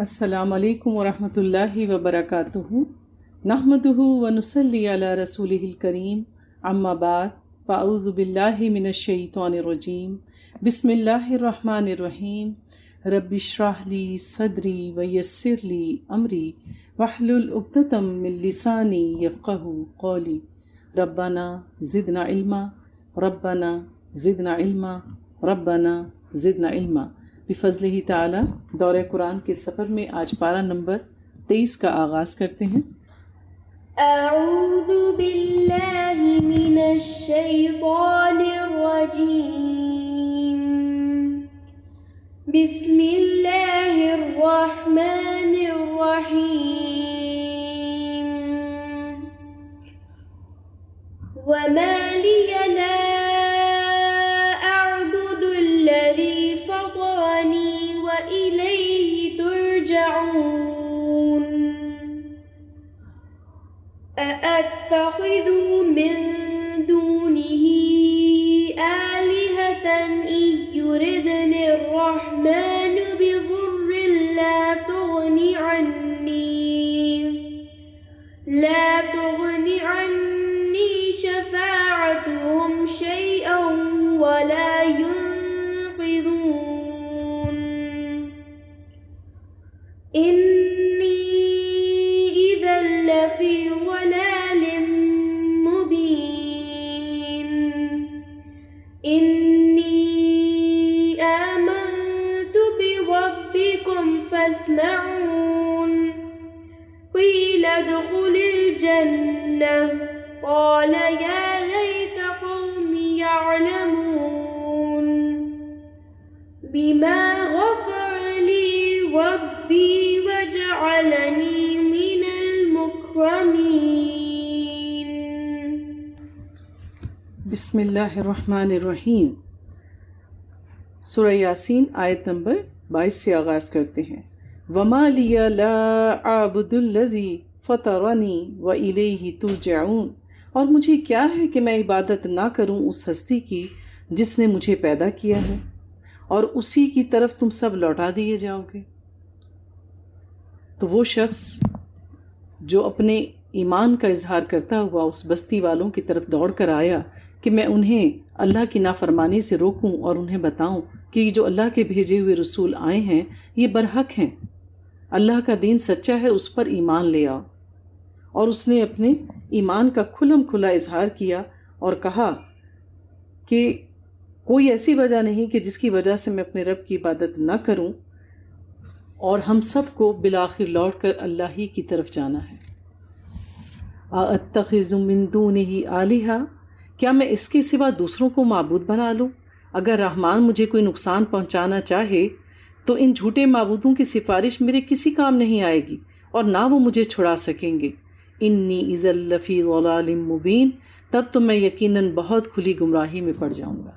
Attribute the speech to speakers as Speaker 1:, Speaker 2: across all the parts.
Speaker 1: السلام علیکم ورحمۃ اللہ وبرکاتہ نحمدہ ونصلی علی رسولہ الکریم اما بعد فاعوذ باللہ من الشیطان الرجیم بسم اللہ الرحمن الرحیم رب اشرح لی صدری ویسر لی امری واحلل عقدۃ من لسانی یفقہوا قولی ربنا زدنا علما ربنا زدنا علما ربنا زدنا علما بفضلہ تعالی دورہ قرآن کے سفر میں آج پارہ نمبر 23 کا آغاز کرتے ہیں۔
Speaker 2: اعوذ باللہ من الشیطان الرجیم بسم اللہ الرحمن الرحیم وما لی لا وإليه ترجعون أأتخذ من دونه آلهة إن يردني الرحمن بضر لا تغني عني شفاعتهم شيئا ولا ينقذون إني إذا لفي ضلال مبين إني آمنت بربكم فاسمعون قيل ادخل الجنة قال يا ليت قومي يعلمون بما غفر لي ربي وجعلني من المكرمين۔
Speaker 1: بسم اللہ الرحمن الرحیم۔ سورہ یاسین آیت نمبر 22 سے آغاز کرتے ہیں۔ وما لی لا اعبد الذی فطرنی والیہ ترجعون، اور مجھے کیا ہے کہ میں عبادت نہ کروں اس ہستی کی جس نے مجھے پیدا کیا ہے اور اسی کی طرف تم سب لوٹا دیے جاؤ گے۔ تو وہ شخص جو اپنے ایمان کا اظہار کرتا ہوا اس بستی والوں کی طرف دوڑ کر آیا کہ میں انہیں اللہ کی نافرمانی سے روکوں اور انہیں بتاؤں کہ جو اللہ کے بھیجے ہوئے رسول آئے ہیں یہ برحق ہیں، اللہ کا دین سچا ہے، اس پر ایمان لے آؤ۔ اور اس نے اپنے ایمان کا کھلم کھلا اظہار کیا اور کہا کہ کوئی ایسی وجہ نہیں کہ جس کی وجہ سے میں اپنے رب کی عبادت نہ کروں، اور ہم سب کو بالآخر لوٹ کر اللہ ہی کی طرف جانا ہے۔ اَأَتَّخِذُ مِن دُونِهِ آلِهَةً، کیا میں اس کے سوا دوسروں کو معبود بنا لوں؟ اگر رحمان مجھے کوئی نقصان پہنچانا چاہے تو ان جھوٹے معبودوں کی سفارش میرے کسی کام نہیں آئے گی اور نہ وہ مجھے چھڑا سکیں گے۔ انی اذا لفی ضلال مبین، تب تو میں یقیناً بہت کھلی گمراہی میں پڑ جاؤں گا۔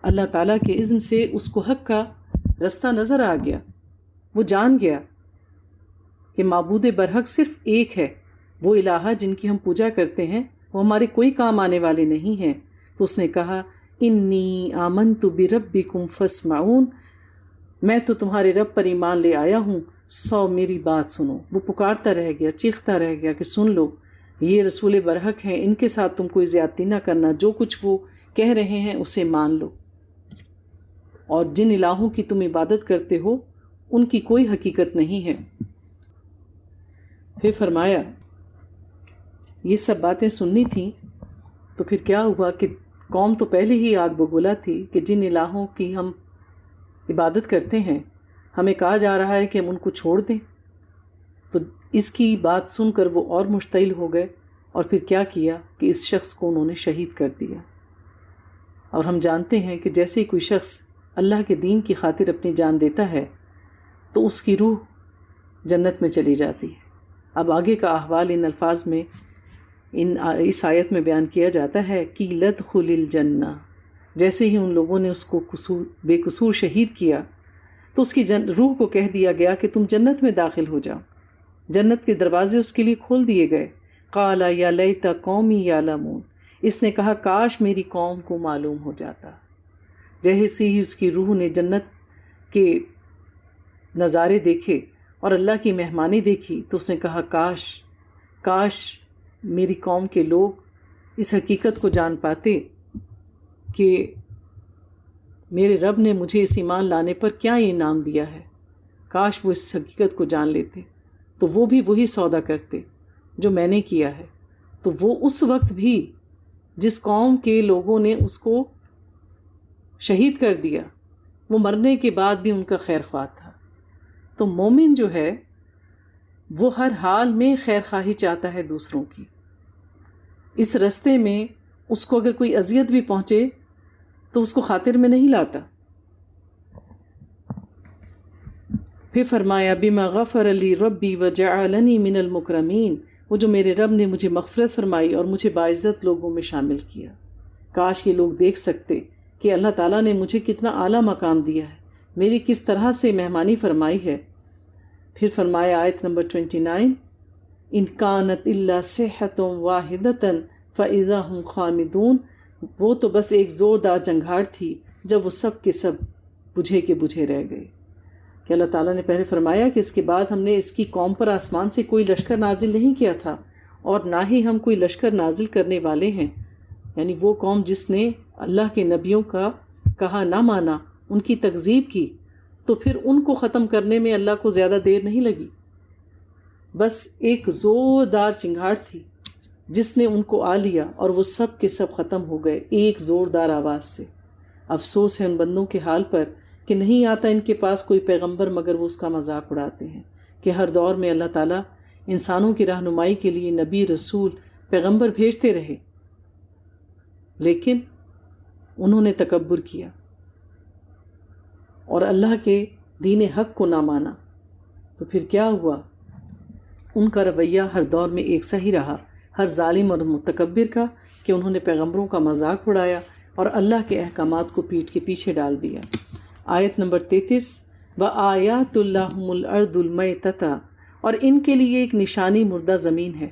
Speaker 1: اللہ تعالیٰ کے اذن سے اس کو حق کا رستہ نظر آ گیا، وہ جان گیا کہ معبود برحق صرف ایک ہے، وہ الہہ جن کی ہم پوجا کرتے ہیں وہ ہمارے کوئی کام آنے والے نہیں ہیں۔ تو اس نے کہا انی آمنت بربکم فاسمعون، میں تو تمہارے رب پر ایمان لے آیا ہوں، سو میری بات سنو۔ وہ پکارتا رہ گیا، چیختا رہ گیا کہ سن لو، یہ رسول برحق ہیں، ان کے ساتھ تم کوئی زیادتی نہ کرنا، جو کچھ وہ کہہ رہے ہیں اسے مان لو، اور جن الہوں کی تم عبادت کرتے ہو ان کی کوئی حقیقت نہیں ہے۔ پھر فرمایا یہ سب باتیں سننی تھیں تو پھر کیا ہوا کہ قوم تو پہلے ہی آگ بگولا تھی کہ جن الہوں کی ہم عبادت کرتے ہیں ہمیں کہا جا رہا ہے کہ ہم ان کو چھوڑ دیں، تو اس کی بات سن کر وہ اور مشتعل ہو گئے، اور پھر کیا کیا کہ اس شخص کو انہوں نے شہید کر دیا۔ اور ہم جانتے ہیں کہ جیسے ہی کوئی شخص اللہ کے دین کی خاطر اپنی جان دیتا ہے تو اس کی روح جنت میں چلی جاتی ہے۔ اب آگے کا احوال ان الفاظ میں اس آیت میں بیان کیا جاتا ہے کہ لدخل الجنہ، جیسے ہی ان لوگوں نے اس کو بے قصور شہید کیا تو اس کی روح کو کہہ دیا گیا کہ تم جنت میں داخل ہو جاؤ۔ جنت کے دروازے اس کے لیے کھول دیے گئے۔ قال یا لیت قومی یعلمون، اس نے کہا کاش میری قوم کو معلوم ہو جاتا۔ جیسے ہی اس کی روح نے جنت کے نظارے دیکھے اور اللہ کی مہمانی دیکھی تو اس نے کہا کاش میری قوم کے لوگ اس حقیقت کو جان پاتے کہ میرے رب نے مجھے اس ایمان لانے پر کیا انعام دیا ہے، کاش وہ اس حقیقت کو جان لیتے تو وہ بھی وہی سودا کرتے جو میں نے کیا ہے۔ تو وہ اس وقت بھی جس قوم کے لوگوں نے اس کو شہید کر دیا، وہ مرنے کے بعد بھی ان کا خیر خواہ تھا۔ تو مومن جو ہے وہ ہر حال میں خیر خواہی چاہتا ہے دوسروں کی، اس رستے میں اس کو اگر کوئی اذیت بھی پہنچے تو اس کو خاطر میں نہیں لاتا۔ پھر فرمایا بما غفر لی ربی وجعلنی من المکرمین، وہ جو میرے رب نے مجھے مغفرت فرمائی اور مجھے باعزت لوگوں میں شامل کیا۔ کاش یہ لوگ دیکھ سکتے کہ اللہ تعالیٰ نے مجھے کتنا اعلیٰ مقام دیا ہے، میری کس طرح سے مہمانی فرمائی ہے۔ پھر فرمایا آیت نمبر 29 ان کانت الا صیحۃ واحدۃ فاذا هم خامدون، وہ تو بس ایک زوردار چنگھاڑ تھی جب وہ سب کے سب بجھے کے بجھے رہ گئے۔ کہ اللہ تعالیٰ نے پہلے فرمایا کہ اس کے بعد ہم نے اس کی قوم پر آسمان سے کوئی لشکر نازل نہیں کیا تھا اور نہ ہی ہم کوئی لشکر نازل کرنے والے ہیں، یعنی وہ قوم جس نے اللہ کے نبیوں کا کہا نہ مانا، ان کی تکذیب کی، تو پھر ان کو ختم کرنے میں اللہ کو زیادہ دیر نہیں لگی، بس ایک زوردار چنگھاڑ تھی جس نے ان کو آ لیا اور وہ سب کے سب ختم ہو گئے ایک زوردار آواز سے۔ افسوس ہے ان بندوں کے حال پر کہ نہیں آتا ان کے پاس کوئی پیغمبر مگر وہ اس کا مذاق اڑاتے ہیں، کہ ہر دور میں اللہ تعالیٰ انسانوں کی رہنمائی کے لیے نبی، رسول، پیغمبر بھیجتے رہے، لیکن انہوں نے تکبر کیا اور اللہ کے دین حق کو نہ مانا، تو پھر کیا ہوا؟ ان کا رویہ ہر دور میں ایک سا ہی رہا، ہر ظالم اور متکبر کا، کہ انہوں نے پیغمبروں کا مذاق اڑایا اور اللہ کے احکامات کو پیٹھ کے پیچھے ڈال دیا۔ آیت نمبر 33 وَآیَاتُ اللَّهُمُ الْأَرْضُ الْمَيْتَةَ، اور ان کے لیے ایک نشانی مردہ زمین ہے۔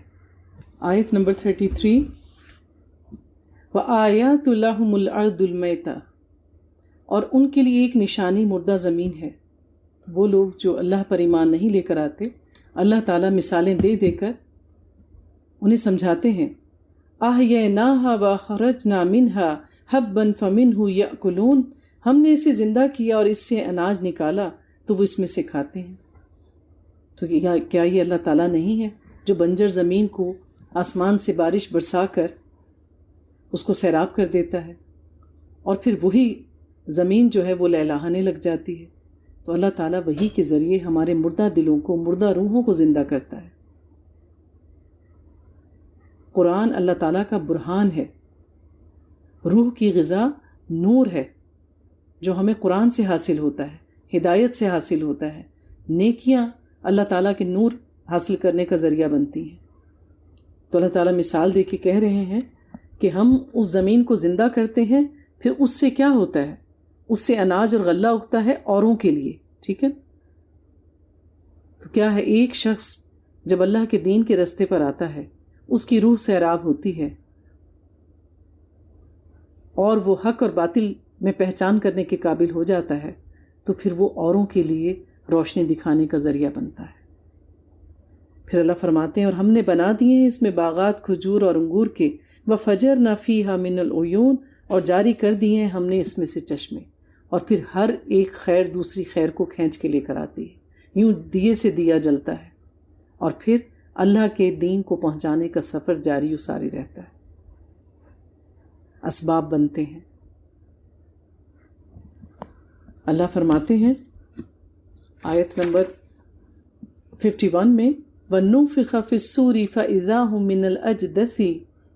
Speaker 1: آیت نمبر 33 وَآیَاتُ اللَّهُمُ الْأَرْضُ الْمَيْتَةَ، اور ان کے لیے ایک نشانی مردہ زمین ہے۔ وہ لوگ جو اللہ پر ایمان نہیں لے کر آتے، اللہ تعالیٰ مثالیں دے دے کر انہیں سمجھاتے ہیں۔ أَحْيَيْنَاهَا وَأَخْرَجْنَا مِنْهَا حَبًّا فَمِنْهُ يَأْكُلُونَ، ہم نے اسے زندہ کیا اور اس سے اناج نکالا تو وہ اس میں سے کھاتے ہیں۔ تو کیا یہ اللہ تعالیٰ نہیں ہے جو بنجر زمین کو آسمان سے بارش برسا کر اس کو سیراب کر دیتا ہے اور پھر وہی زمین جو ہے وہ لہلہانے لگ جاتی ہے؟ تو اللہ تعالیٰ وہی کے ذریعے ہمارے مردہ دلوں کو، مردہ روحوں کو زندہ کرتا ہے۔ قرآن اللہ تعالیٰ کا برہان ہے، روح کی غذا نور ہے جو ہمیں قرآن سے حاصل ہوتا ہے، ہدایت سے حاصل ہوتا ہے، نیکیاں اللہ تعالیٰ کے نور حاصل کرنے کا ذریعہ بنتی ہیں۔ تو اللہ تعالیٰ مثال دے کے کہہ رہے ہیں کہ ہم اس زمین کو زندہ کرتے ہیں، پھر اس سے کیا ہوتا ہے؟ اس سے اناج اور غلہ اگتا ہے اوروں کے لیے، ٹھیک ہے؟ تو کیا ہے، ایک شخص جب اللہ کے دین کے رستے پر آتا ہے، اس کی روح سیراب ہوتی ہے اور وہ حق اور باطل میں پہچان کرنے کے قابل ہو جاتا ہے، تو پھر وہ اوروں کے لیے روشنی دکھانے کا ذریعہ بنتا ہے۔ پھر اللہ فرماتے ہیں اور ہم نے بنا دیے ہیں اس میں باغات کھجور اور انگور کے، وَفَجَرْنَا فِيهَا مِنَ الْعُيُونِ، اور جاری کر دیے ہیں ہم نے اس میں سے چشمے، اور پھر ہر ایک خیر دوسری خیر کو کھینچ کے لے کر آتی ہے، یوں دیے سے دیا جلتا ہے، اور پھر اللہ کے دین کو پہنچانے کا سفر جاری و ساری رہتا ہے، اسباب بنتے ہیں۔ اللہ فرماتے ہیں آیت نمبر 51 میں وَنُفِخَ فِي الصُّورِ فَإِذَا هُم مِّنَ الْأَجْدَاثِ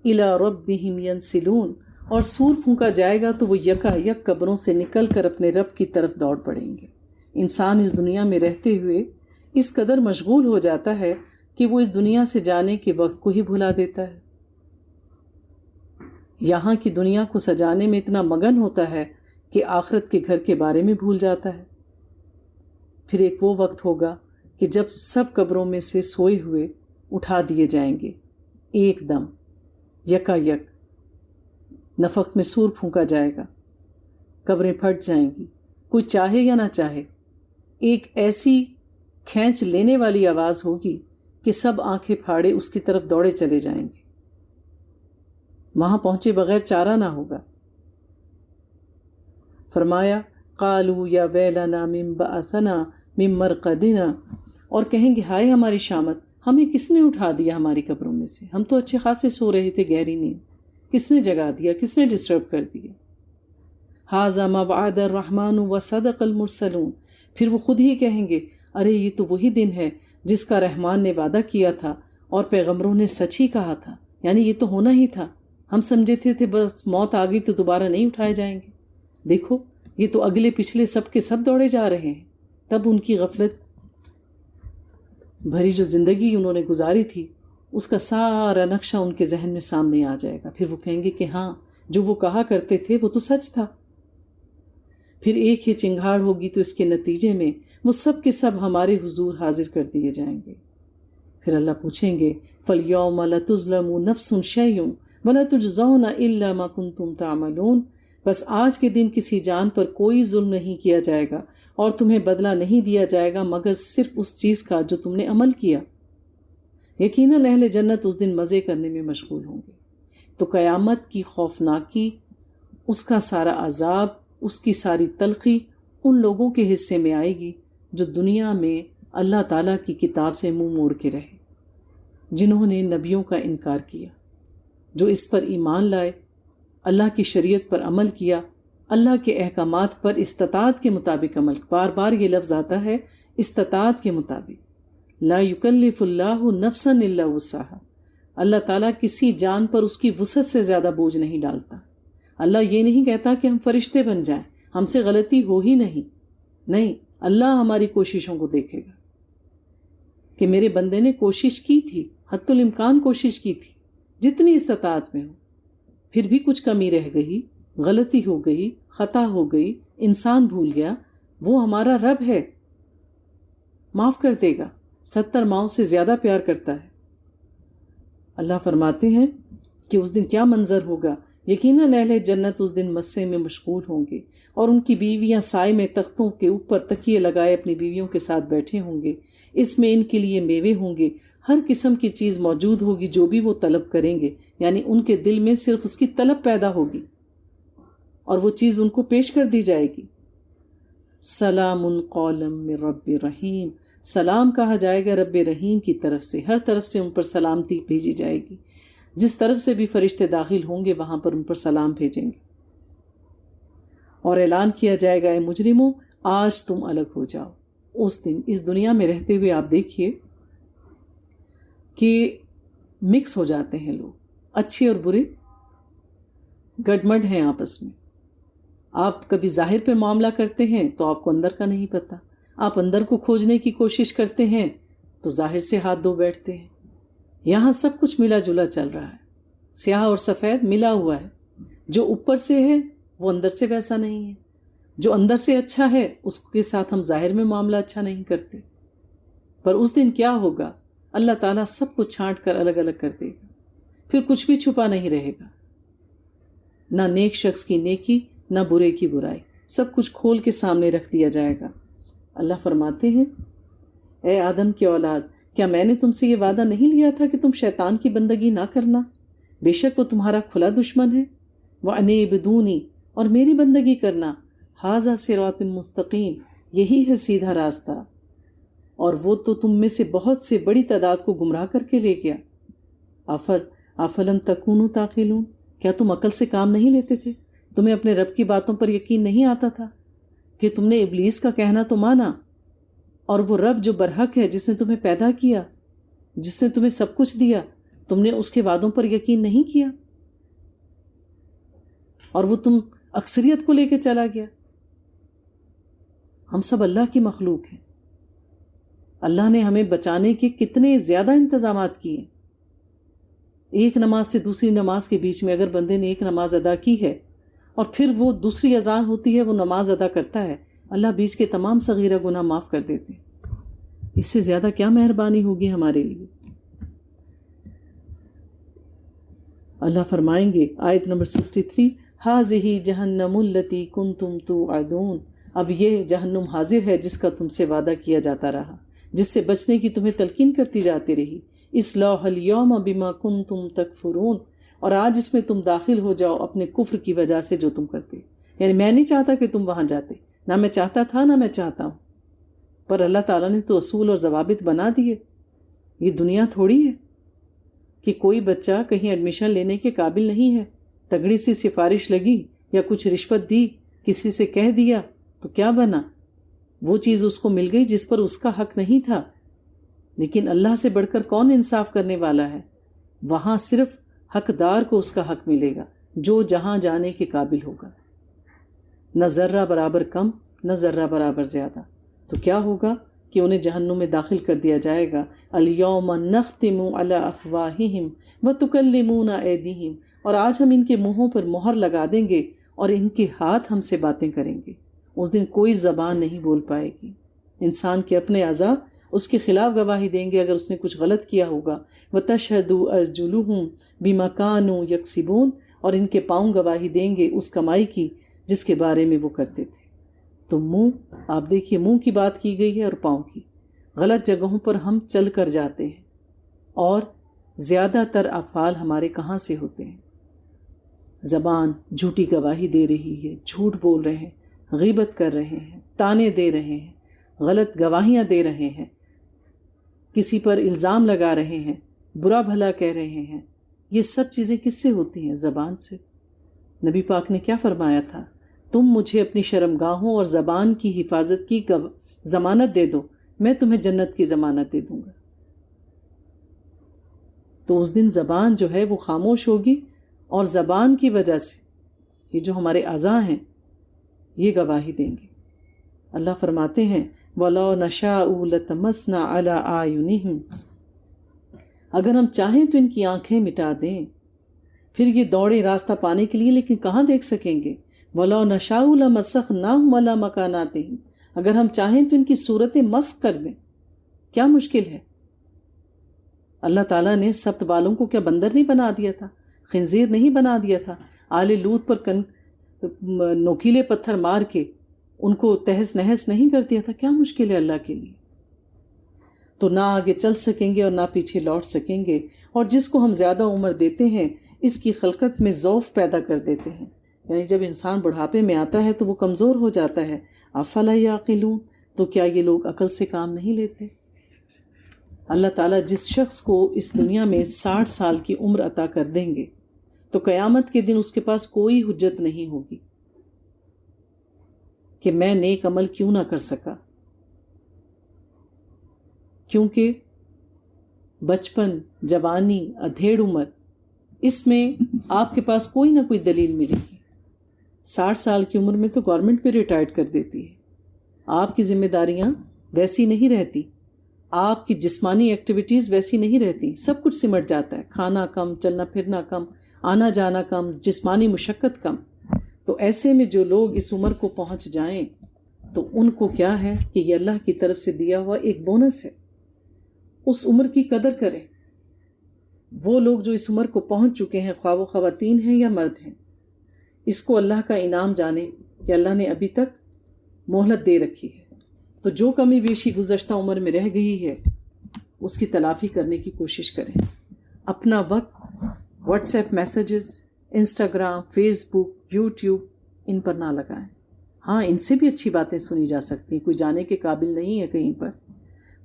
Speaker 1: إِلَىٰ رَبِّهِمْ يَنْسِلُونَ، اور سور پھونکا جائے گا تو وہ یکا یک قبروں سے نکل کر اپنے رب کی طرف دوڑ پڑیں گے۔ انسان اس دنیا میں رہتے ہوئے اس قدر مشغول ہو جاتا ہے کہ وہ اس دنیا سے جانے کے وقت کو ہی بھلا دیتا ہے، یہاں کی دنیا کو سجانے میں اتنا مگن ہوتا ہے کہ آخرت کے گھر کے بارے میں بھول جاتا ہے۔ پھر ایک وہ وقت ہوگا کہ جب سب قبروں میں سے سوئے ہوئے اٹھا دیے جائیں گے، ایک دم یکا یک نفخ میں سور پھونکا جائے گا، قبریں پھٹ جائیں گی، کوئی چاہے یا نہ چاہے۔ ایک ایسی کھینچ لینے والی آواز ہوگی کہ سب آنکھیں پھاڑے اس کی طرف دوڑے چلے جائیں گے. وہاں پہنچے بغیر چارہ نہ ہوگا. فرمایا قالوا یا ویلنا من بعثنا من مرقدنا، اور کہیں گے ہائے ہماری شامت، ہمیں کس نے اٹھا دیا ہماری قبروں میں سے، ہم تو اچھے خاصے سو رہے تھے گہری نیند، کس نے جگا دیا، کس نے ڈسٹرب کر دیا. ھذا ما وعد الرحمن وصدق المرسلون، پھر وہ خود ہی کہیں گے ارے یہ تو وہی دن ہے جس کا رحمان نے وعدہ کیا تھا اور پیغمبروں نے سچ ہی کہا تھا، یعنی یہ تو ہونا ہی تھا. ہم سمجھے تھے بس موت آ گئی تو دوبارہ نہیں اٹھائے جائیں گے، دیکھو یہ تو اگلے پچھلے سب کے سب دوڑے جا رہے ہیں. تب ان کی غفلت بھری جو زندگی انہوں نے گزاری تھی اس کا سارا نقشہ ان کے ذہن میں سامنے آ جائے گا. پھر وہ کہیں گے کہ ہاں جو وہ کہا کرتے تھے وہ تو سچ تھا. پھر ایک ہی چنگھاڑ ہوگی تو اس کے نتیجے میں وہ سب کے سب ہمارے حضور حاضر کر دیے جائیں گے. پھر اللہ پوچھیں گے فَالْيَوْمَ لَتُظْلَمُ نَفْسٌ شَيْءٌ وَلَا تُجْزَوْنَ إِلَّا مَا كُنْتُمْ تَعْمَلُونَ، بس آج کے دن کسی جان پر کوئی ظلم نہیں کیا جائے گا اور تمہیں بدلہ نہیں دیا جائے گا مگر صرف اس چیز کا جو تم نے عمل کیا. یقیناً اہل جنت اس دن مزے کرنے میں مشغول ہوں گے. تو قیامت کی خوفناکی، اس کا سارا عذاب، اس کی ساری تلخی ان لوگوں کے حصے میں آئے گی جو دنیا میں اللہ تعالیٰ کی کتاب سے منہ موڑ کے رہے، جنہوں نے نبیوں کا انکار کیا، جو اس پر ایمان لائے، اللہ کی شریعت پر عمل کیا، اللہ کے احکامات پر استطاعت کے مطابق عمل. بار بار یہ لفظ آتا ہے استطاعت کے مطابق. لا یکلف اللہ نفسا الا وسعها، اللہ تعالیٰ کسی جان پر اس کی وسعت سے زیادہ بوجھ نہیں ڈالتا. اللہ یہ نہیں کہتا کہ ہم فرشتے بن جائیں، ہم سے غلطی ہو ہی نہیں، اللہ ہماری کوششوں کو دیکھے گا کہ میرے بندے نے کوشش کی تھی، حتی الامکان کوشش کی تھی جتنی استطاعت میں ہو، پھر بھی کچھ کمی رہ گئی، غلطی ہو گئی، خطا ہو گئی، انسان بھول گیا، وہ ہمارا رب ہے، معاف کر دے گا، 70 ماؤں سے زیادہ پیار کرتا ہے. اللہ فرماتے ہیں کہ اس دن کیا منظر ہوگا. یقیناً اہل جنت اس دن مسے میں مشغول ہوں گے اور ان کی بیویاں سائے میں تختوں کے اوپر تکیے لگائے اپنی بیویوں کے ساتھ بیٹھے ہوں گے. اس میں ان کے لیے میوے ہوں گے، ہر قسم کی چیز موجود ہوگی جو بھی وہ طلب کریں گے، یعنی ان کے دل میں صرف اس کی طلب پیدا ہوگی اور وہ چیز ان کو پیش کر دی جائے گی. سلام قولا من رب رحیم، سلام کہا جائے گا رب رحیم کی طرف سے، ہر طرف سے ان پر سلامتی بھیجی جائے گی. جس طرف سے بھی فرشتے داخل ہوں گے وہاں پر ان پر سلام بھیجیں گے اور اعلان کیا جائے گا اے مجرموں آج تم الگ ہو جاؤ. اس دن اس دنیا میں رہتے ہوئے آپ دیکھیے کہ مکس ہو جاتے ہیں لوگ، اچھے اور برے گڈمڈ ہیں آپس میں. آپ کبھی ظاہر پہ معاملہ کرتے ہیں تو آپ کو اندر کا نہیں پتہ، آپ اندر کو کھوجنے کی کوشش کرتے ہیں تو ظاہر سے ہاتھ دھو بیٹھتے ہیں. یہاں سب کچھ ملا جلا چل رہا ہے، سیاہ اور سفید ملا ہوا ہے. جو اوپر سے ہے وہ اندر سے ویسا نہیں ہے، جو اندر سے اچھا ہے اس کے ساتھ ہم ظاہر میں معاملہ اچھا نہیں کرتے. پر اس دن کیا ہوگا؟ اللہ تعالیٰ سب کو چھانٹ کر الگ الگ کر دے گا، پھر کچھ بھی چھپا نہیں رہے گا، نہ نیک شخص کی نیکی نہ برے کی برائی، سب کچھ کھول کے سامنے رکھ دیا جائے گا. اللہ فرماتے ہیں اے آدم کی اولاد، کیا میں نے تم سے یہ وعدہ نہیں لیا تھا کہ تم شیطان کی بندگی نہ کرنا؟ بے شک وہ تمہارا کھلا دشمن ہے. وَأَنِعْبُدُونِی، اور میری بندگی کرنا. ھذا صراط مستقیم، یہی ہے سیدھا راستہ. اور وہ تو تم میں سے بہت سے بڑی تعداد کو گمراہ کر کے لے گیا. افلم تکونوا تعقلون، کیا تم عقل سے کام نہیں لیتے تھے؟ تمہیں اپنے رب کی باتوں پر یقین نہیں آتا تھا کہ تم نے ابلیس کا کہنا تو مانا، اور وہ رب جو برحق ہے جس نے تمہیں پیدا کیا، جس نے تمہیں سب کچھ دیا، تم نے اس کے وعدوں پر یقین نہیں کیا اور وہ تم اکثریت کو لے کے چلا گیا. ہم سب اللہ کی مخلوق ہیں. اللہ نے ہمیں بچانے کے کتنے زیادہ انتظامات کیے. ایک نماز سے دوسری نماز کے بیچ میں اگر بندے نے ایک نماز ادا کی ہے اور پھر وہ دوسری اذان ہوتی ہے وہ نماز ادا کرتا ہے، اللہ بیچ کے تمام صغیرہ گناہ معاف کر دیتے ہیں. اس سے زیادہ کیا مہربانی ہوگی ہمارے لیے. اللہ فرمائیں گے آیت نمبر 63، ھذہ جہنم التی کنتم توعدون، اب یہ جہنم حاضر ہے جس کا تم سے وعدہ کیا جاتا رہا. جس سے بچنے کی تمہیں تلقین کرتی جاتی رہی. اصلاح الیوم بما کنتم تکفرون، اور آج اس میں تم داخل ہو جاؤ اپنے کفر کی وجہ سے جو تم کرتے. یعنی میں نہیں چاہتا کہ تم وہاں جاتے، نہ میں چاہتا تھا نہ میں چاہتا ہوں، پر اللہ تعالیٰ نے تو اصول اور ضوابط بنا دیے. یہ دنیا تھوڑی ہے کہ کوئی بچہ کہیں ایڈمیشن لینے کے قابل نہیں ہے، تگڑی سی سفارش لگی یا کچھ رشوت دی، کسی سے کہہ دیا تو کیا بنا؟ وہ چیز اس کو مل گئی جس پر اس کا حق نہیں تھا. لیکن اللہ سے بڑھ کر کون انصاف کرنے والا ہے؟ وہاں صرف حقدار کو اس کا حق ملے گا، جو جہاں جانے کے قابل ہوگا، نہ ذرہ برابر کم نہ ذرہ برابر زیادہ. تو کیا ہوگا کہ انہیں جہنم میں داخل کر دیا جائے گا. الیوم نختم علی افواہہم وتکلمنا ایدیہم، اور آج ہم ان کے منہوں پر مہر لگا دیں گے اور ان کے ہاتھ ہم سے باتیں کریں گے. اس دن کوئی زبان نہیں بول پائے گی. انسان کے اپنے اعضاء اس کے خلاف گواہی دیں گے اگر اس نے کچھ غلط کیا ہوگا. وتشہد ارجلہم بما کانوا یکسبون، اور ان کے پاؤں گواہی دیں گے اس کمائی کی جس کے بارے میں وہ کرتے تھے. تو منہ، آپ دیکھیے منہ کی بات کی گئی ہے اور پاؤں کی. غلط جگہوں پر ہم چل کر جاتے ہیں اور زیادہ تر افعال ہمارے کہاں سے ہوتے ہیں؟ زبان جھوٹی گواہی دے رہی ہے، جھوٹ بول رہے ہیں، غیبت کر رہے ہیں، تانے دے رہے ہیں، غلط گواہیاں دے رہے ہیں، کسی پر الزام لگا رہے ہیں، برا بھلا کہہ رہے ہیں. یہ سب چیزیں کس سے ہوتی ہیں؟ زبان سے. نبی پاک نے کیا فرمایا تھا؟ تم مجھے اپنی شرمگاہوں اور زبان کی حفاظت کی ضمانت دے دو، میں تمہیں جنت کی ضمانت دے دوں گا. تو اس دن زبان جو ہے وہ خاموش ہوگی، اور زبان کی وجہ سے یہ جو ہمارے اعضاء ہیں یہ گواہی دیں گے. اللہ فرماتے ہیں وَلَوْ نَشَاءُ لَطَمَسْنَا عَلَىٰ أَعْيُنِهِمْ، اگر ہم چاہیں تو ان کی آنکھیں مٹا دیں. پھر یہ دوڑے راستہ پانے کے لیے، لیکن کہاں دیکھ سکیں گے. وَلَوْ نَشَاءُ لَمَسَخْنَاهُمْ عَلَىٰ مَكَانَاتِهِمْ، اگر ہم چاہیں تو ان کی صورتیں مسخ کر دیں. کیا مشکل ہے؟ اللہ تعالیٰ نے سبت بالوں کو کیا بندر نہیں بنا دیا تھا؟ خنزیر نہیں بنا دیا تھا؟ آل لوط پر نوکیلے پتھر مار کے ان کو تہس نہس نہیں کر دیا تھا؟ کیا مشکل ہے اللہ کے لیے؟ تو نہ آگے چل سکیں گے اور نہ پیچھے لوٹ سکیں گے. اور جس کو ہم زیادہ عمر دیتے ہیں اس کی خلقت میں ضعف پیدا کر دیتے ہیں. یعنی جب انسان بڑھاپے میں آتا ہے تو وہ کمزور ہو جاتا ہے. افلا یعقلون، تو کیا یہ لوگ عقل سے کام نہیں لیتے؟ اللہ تعالیٰ جس شخص کو اس دنیا میں 60 سال کی عمر عطا کر دیں گے تو قیامت کے دن اس کے پاس کوئی حجت نہیں ہوگی کہ میں نیک عمل کیوں نہ کر سکا، کیونکہ بچپن، جوانی، ادھیڑ عمر، اس میں آپ کے پاس کوئی نہ کوئی دلیل ملے گی. 60 سال کی عمر میں تو گورنمنٹ بھی ریٹائرڈ کر دیتی ہے. آپ کی ذمہ داریاں ویسی نہیں رہتی، آپ کی جسمانی ایکٹیویٹیز ویسی نہیں رہتی، سب کچھ سمٹ جاتا ہے. کھانا کم، چلنا پھرنا کم، آنا جانا کم، جسمانی مشقت کم. تو ایسے میں جو لوگ اس عمر کو پہنچ جائیں تو ان کو کیا ہے کہ یہ اللہ کی طرف سے دیا ہوا ایک بونس ہے. اس عمر کی قدر کریں. وہ لوگ جو اس عمر کو پہنچ چکے ہیں، خواہ وہ خواتین ہیں یا مرد ہیں، اس کو اللہ کا انعام جانیں کہ اللہ نے ابھی تک مہلت دے رکھی ہے. تو جو کمی بیشی گزشتہ عمر میں رہ گئی ہے اس کی تلافی کرنے کی کوشش کریں. اپنا وقت WhatsApp messages, Instagram, Facebook, YouTube ان پر نہ لگائیں. ہاں، ان سے بھی اچھی باتیں سنی جا سکتی ہیں. کوئی جانے کے قابل نہیں ہے کہیں پر،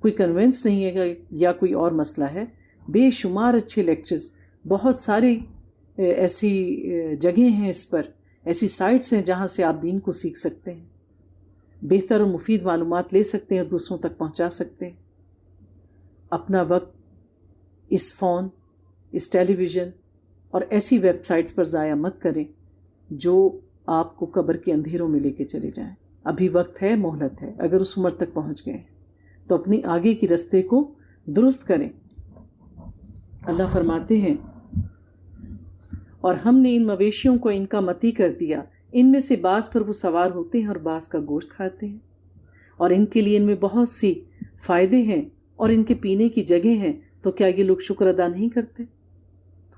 Speaker 1: کوئی کنونس نہیں ہے یا کوئی اور مسئلہ ہے. بے شمار اچھے لیکچرز، بہت ساری ایسی جگہیں ہیں اس پر، ایسی سائٹس ہیں جہاں سے آپ دین کو سیکھ سکتے ہیں، بہتر اور مفید معلومات لے سکتے ہیں اور دوسروں تک پہنچا سکتے ہیں. اپنا وقت اس فون، اس ٹیلی ویژن اور ایسی ویب سائٹس پر ضائع مت کریں جو آپ کو قبر کے اندھیروں میں لے کے چلے جائیں. ابھی وقت ہے، مہلت ہے. اگر اس عمر تک پہنچ گئے تو اپنی آگے کی رستے کو درست کریں. اللہ فرماتے ہیں اور ہم نے ان مویشیوں کو ان کا متی کر دیا، ان میں سے بعض پر وہ سوار ہوتے ہیں اور بعض کا گوشت کھاتے ہیں، اور ان کے لیے ان میں بہت سی فائدے ہیں اور ان کے پینے کی جگہ ہیں. تو کیا یہ لوگ شکر ادا نہیں کرتے؟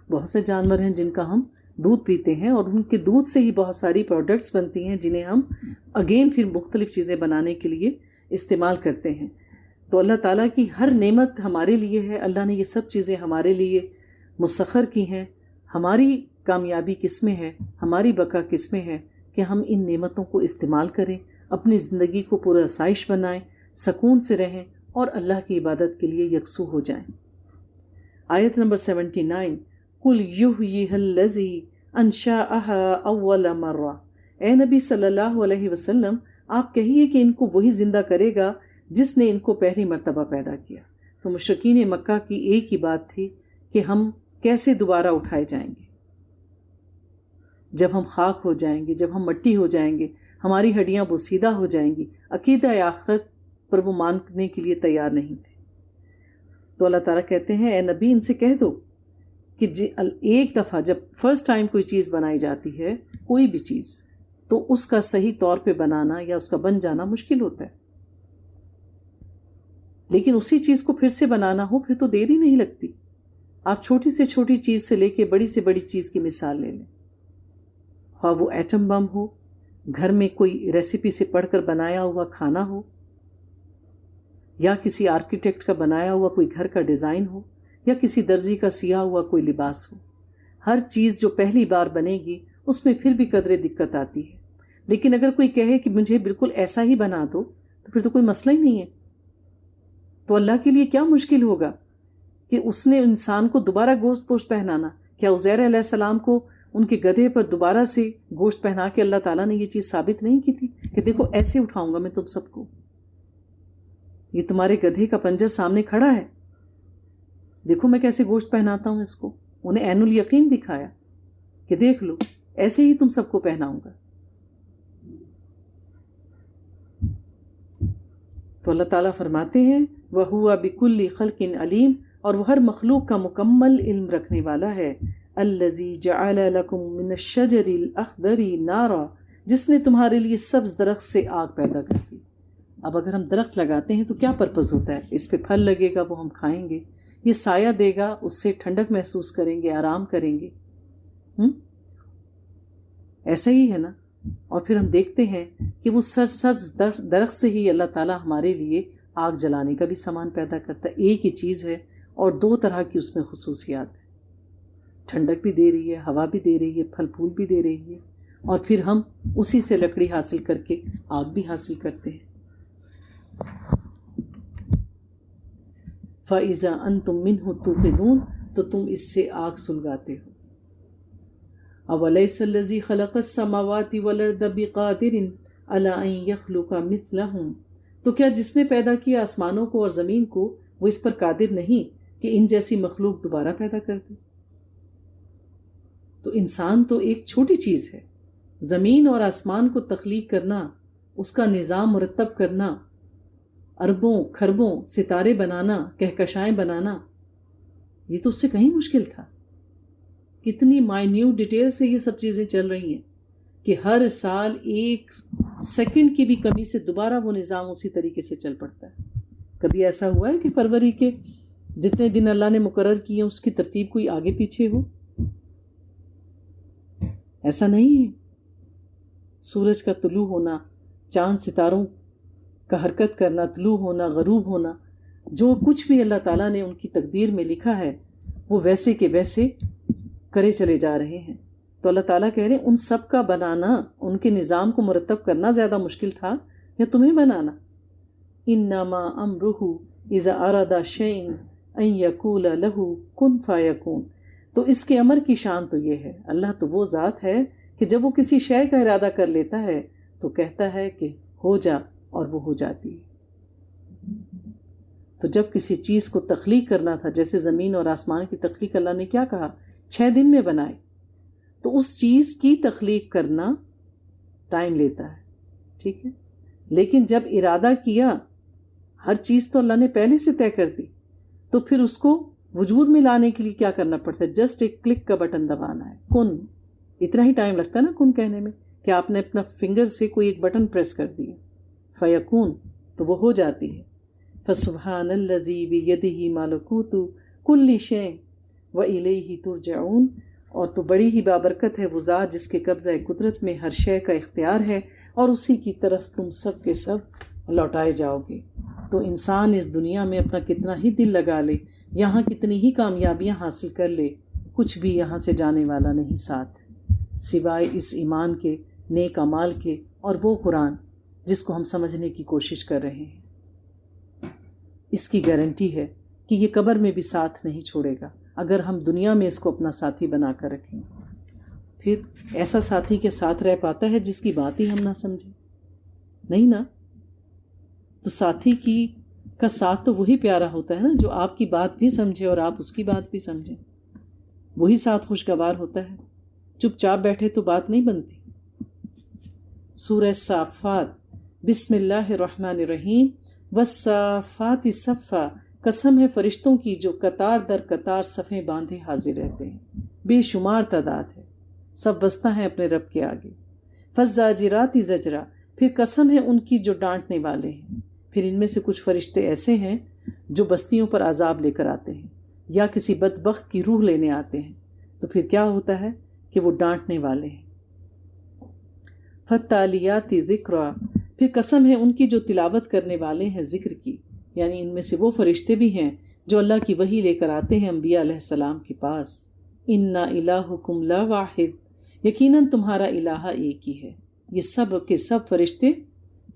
Speaker 1: بہت سے جانور ہیں جن کا ہم دودھ پیتے ہیں اور ان کے دودھ سے ہی بہت ساری پروڈکٹس بنتی ہیں جنہیں ہم اگین پھر مختلف چیزیں بنانے کے لیے استعمال کرتے ہیں. تو اللہ تعالیٰ کی ہر نعمت ہمارے لیے ہے. اللہ نے یہ سب چیزیں ہمارے لیے مسخر کی ہیں. ہماری کامیابی کس میں ہے، ہماری بقا کس میں ہے کہ ہم ان نعمتوں کو استعمال کریں، اپنی زندگی کو پورا آسائش بنائیں، سکون سے رہیں اور اللہ کی عبادت کے لیے یکسو ہو جائیں. آیت نمبر 79، قُلْ يُحْيِيهَا الَّذِي أَنشَأَهَا أَوَّلَ مَرَّةٍ. اے نبی صلی اللہ علیہ وسلم، آپ کہیے کہ ان کو وہی زندہ کرے گا جس نے ان کو پہلی مرتبہ پیدا کیا. تو مشرکین مکہ کی ایک ہی بات تھی کہ ہم کیسے دوبارہ اٹھائے جائیں گے جب ہم خاک ہو جائیں گے، جب ہم مٹی ہو جائیں گے، ہماری ہڈیاں بوسیدہ ہو جائیں گی. عقیدہ آخرت پر وہ ماننے کے لیے تیار نہیں تھے. تو اللہ تعالیٰ کہتے ہیں اے نبی ان سے کہہ دو کہ ایک دفعہ جب فرسٹ ٹائم کوئی چیز بنائی جاتی ہے، کوئی بھی چیز، تو اس کا صحیح طور پہ بنانا یا اس کا بن جانا مشکل ہوتا ہے. لیکن اسی چیز کو پھر سے بنانا ہو پھر تو دیر ہی نہیں لگتی. آپ چھوٹی سے چھوٹی چیز سے لے کے بڑی سے بڑی چیز کی مثال لے لیں، خواہ وہ ایٹم بم ہو، گھر میں کوئی ریسیپی سے پڑھ کر بنایا ہوا کھانا ہو، یا کسی آرکیٹیکٹ کا بنایا ہوا کوئی گھر کا ڈیزائن ہو، یا کسی درزی کا سیا ہوا کوئی لباس ہو. ہر چیز جو پہلی بار بنے گی اس میں پھر بھی قدرے دقت آتی ہے. لیکن اگر کوئی کہے کہ مجھے بالکل ایسا ہی بنا دو تو پھر تو کوئی مسئلہ ہی نہیں ہے. تو اللہ کے لیے کیا مشکل ہوگا کہ اس نے انسان کو دوبارہ گوشت پوشت پہنانا. کیا عزیر علیہ السلام کو ان کے گدھے پر دوبارہ سے گوشت پہنا کے اللہ تعالیٰ نے یہ چیز ثابت نہیں کی تھی کہ دیکھو ایسے اٹھاؤں گا میں تم سب کو، یہ تمہارے گدھے کا پنجر سامنے کھڑا ہے، دیکھو میں کیسے گوشت پہناتا ہوں اس کو. انہیں عین الیقین دکھایا کہ دیکھ لو ایسے ہی تم سب کو پہناؤں گا. تو اللہ تعالیٰ فرماتے ہیں وَهُوَ بِكُلِّ خَلْقٍ عَلِيمٌ، اور وہ ہر مخلوق کا مکمل علم رکھنے والا ہے. الَّذِي جَعَلَ لَكُم مِّنَ الشَّجَرِ الْأَخْضَرِ نَارًا، جس نے تمہارے لیے سبز درخت سے آگ پیدا کر دی. اب اگر ہم درخت لگاتے ہیں تو کیا پرپز ہوتا ہے؟ اس پہ پھل لگے گا، وہ ہم کھائیں گے، یہ سایہ دے گا، اس سے ٹھنڈک محسوس کریں گے، آرام کریں گے. ایسا ہی ہے نا. اور پھر ہم دیکھتے ہیں کہ وہ سرسبز درخت سے ہی اللہ تعالیٰ ہمارے لیے آگ جلانے کا بھی سامان پیدا کرتا ہے. ایک ہی چیز ہے اور دو طرح کی اس میں خصوصیات ہیں، ٹھنڈک بھی دے رہی ہے، ہوا بھی دے رہی ہے، پھل پھول بھی دے رہی ہے، اور پھر ہم اسی سے لکڑی حاصل کر کے آگ بھی حاصل کرتے ہیں. فَإِذَا أَنْتُمْ مِنْهُ تُوقِدُونَ، تو تم اس سے آگ سلگاتے ہو. أَوَلَيْسَ الَّذِي خَلَقَ السَّمَاوَاتِ وَالْأَرْضَ بِقَادِرٍ عَلَىٰ أَن يَخْلُقَ مِثْلَهُمْ، تو کیا جس نے پیدا کیا آسمانوں کو اور زمین کو وہ اس پر قادر نہیں کہ ان جیسی مخلوق دوبارہ پیدا کر دے؟ تو انسان تو ایک چھوٹی چیز ہے. زمین اور آسمان کو تخلیق کرنا، اس کا نظام مرتب کرنا، اربوں کھربوں ستارے بنانا، کہکشائیں بنانا، یہ تو اس سے کہیں مشکل تھا. کتنی مائنیوٹ ڈیٹیل سے یہ سب چیزیں چل رہی ہیں کہ ہر سال ایک سیکنڈ کی بھی کمی سے دوبارہ وہ نظام اسی طریقے سے چل پڑتا ہے. کبھی ایسا ہوا ہے کہ فروری کے جتنے دن اللہ نے مقرر کیے اس کی ترتیب کوئی آگے پیچھے ہو؟ ایسا نہیں ہے. سورج کا طلوع ہونا، چاند ستاروں کا حرکت کرنا، طلوع ہونا، غروب ہونا، جو کچھ بھی اللہ تعالیٰ نے ان کی تقدیر میں لکھا ہے وہ ویسے کے ویسے کرے چلے جا رہے ہیں. تو اللہ تعالیٰ کہہ رہے ہیں ان سب کا بنانا، ان کے نظام کو مرتب کرنا زیادہ مشکل تھا یا تمہیں بنانا؟ انما امرہ اذا اراد شیئا ان یقول لہ کن فیکون. تو اس کے امر کی شان تو یہ ہے، اللہ تو وہ ذات ہے کہ جب وہ کسی شے کا ارادہ کر لیتا ہے تو کہتا ہے کہ ہو جا، اور وہ ہو جاتی ہے. تو جب کسی چیز کو تخلیق کرنا تھا، جیسے زمین اور آسمان کی تخلیق اللہ نے کیا کہا؟ 6 دن میں بنائے. تو اس چیز کی تخلیق کرنا ٹائم لیتا ہے، ٹھیک ہے. لیکن جب ارادہ کیا، ہر چیز تو اللہ نے پہلے سے طے کر دی، تو پھر اس کو وجود میں لانے کے لیے کیا کرنا پڑتا ہے؟ جسٹ ایک کلک کا بٹن دبانا ہے. کن، اتنا ہی ٹائم لگتا ہے نا کن کہنے میں، کہ آپ نے اپنا فنگر سے کوئی ایک بٹن پریس کر دیا، فیکون، تو وہ ہو جاتی ہے. فسبحان الذی بیدہ ملکوت کل شیء والیہ ترجعون. اور تو بڑی ہی بابرکت ہے وہ ذات جس کے قبضہ قدرت میں ہر شے کا اختیار ہے، اور اسی کی طرف تم سب کے سب لوٹائے جاؤ گے. تو انسان اس دنیا میں اپنا کتنا ہی دل لگا لے، یہاں کتنی ہی کامیابیاں حاصل کر لے، کچھ بھی یہاں سے جانے والا نہیں ساتھ، سوائے اس ایمان کے، نیک اعمال کے، اور وہ قرآن جس کو ہم سمجھنے کی کوشش کر رہے ہیں۔ اس کی گارنٹی ہے کہ یہ قبر میں بھی ساتھ نہیں چھوڑے گا اگر ہم دنیا میں اس کو اپنا ساتھی بنا کر رکھیں۔ پھر ایسا ساتھی کے ساتھ رہ پاتا ہے جس کی بات ہی ہم نہ سمجھیں؟ نہیں نا۔ تو ساتھی کا ساتھ تو وہی پیارا ہوتا ہے نا جو آپ کی بات بھی سمجھے اور آپ اس کی بات بھی سمجھیں، وہی ساتھ خوشگوار ہوتا ہے۔ چپ چاپ بیٹھے تو بات نہیں بنتی۔ سورہ صافات، بسم اللہ الرحمن الرحیم، والصافات صفا، قسم ہے فرشتوں کی جو قطار در قطار صفیں باندھے حاضر رہتے ہیں، بے شمار تعداد ہے، سب بستہ ہیں اپنے رب کے آگے۔ فالزاجرات زجرا، پھر قسم ہے ان کی جو ڈانٹنے والے ہیں۔ پھر ان میں سے کچھ فرشتے ایسے ہیں جو بستیوں پر عذاب لے کر آتے ہیں یا کسی بدبخت کی روح لینے آتے ہیں، تو پھر کیا ہوتا ہے کہ وہ ڈانٹنے والے ہیں۔ فالتالیات ذکرا، پھر قسم ہے ان کی جو تلاوت کرنے والے ہیں ذکر کی، یعنی ان میں سے وہ فرشتے بھی ہیں جو اللہ کی وحی لے کر آتے ہیں انبیاء علیہ السلام کے پاس۔ انا الہکم لا واحد، یقیناً تمہارا الہ ایک ہی ہے۔ یہ سب کے سب فرشتے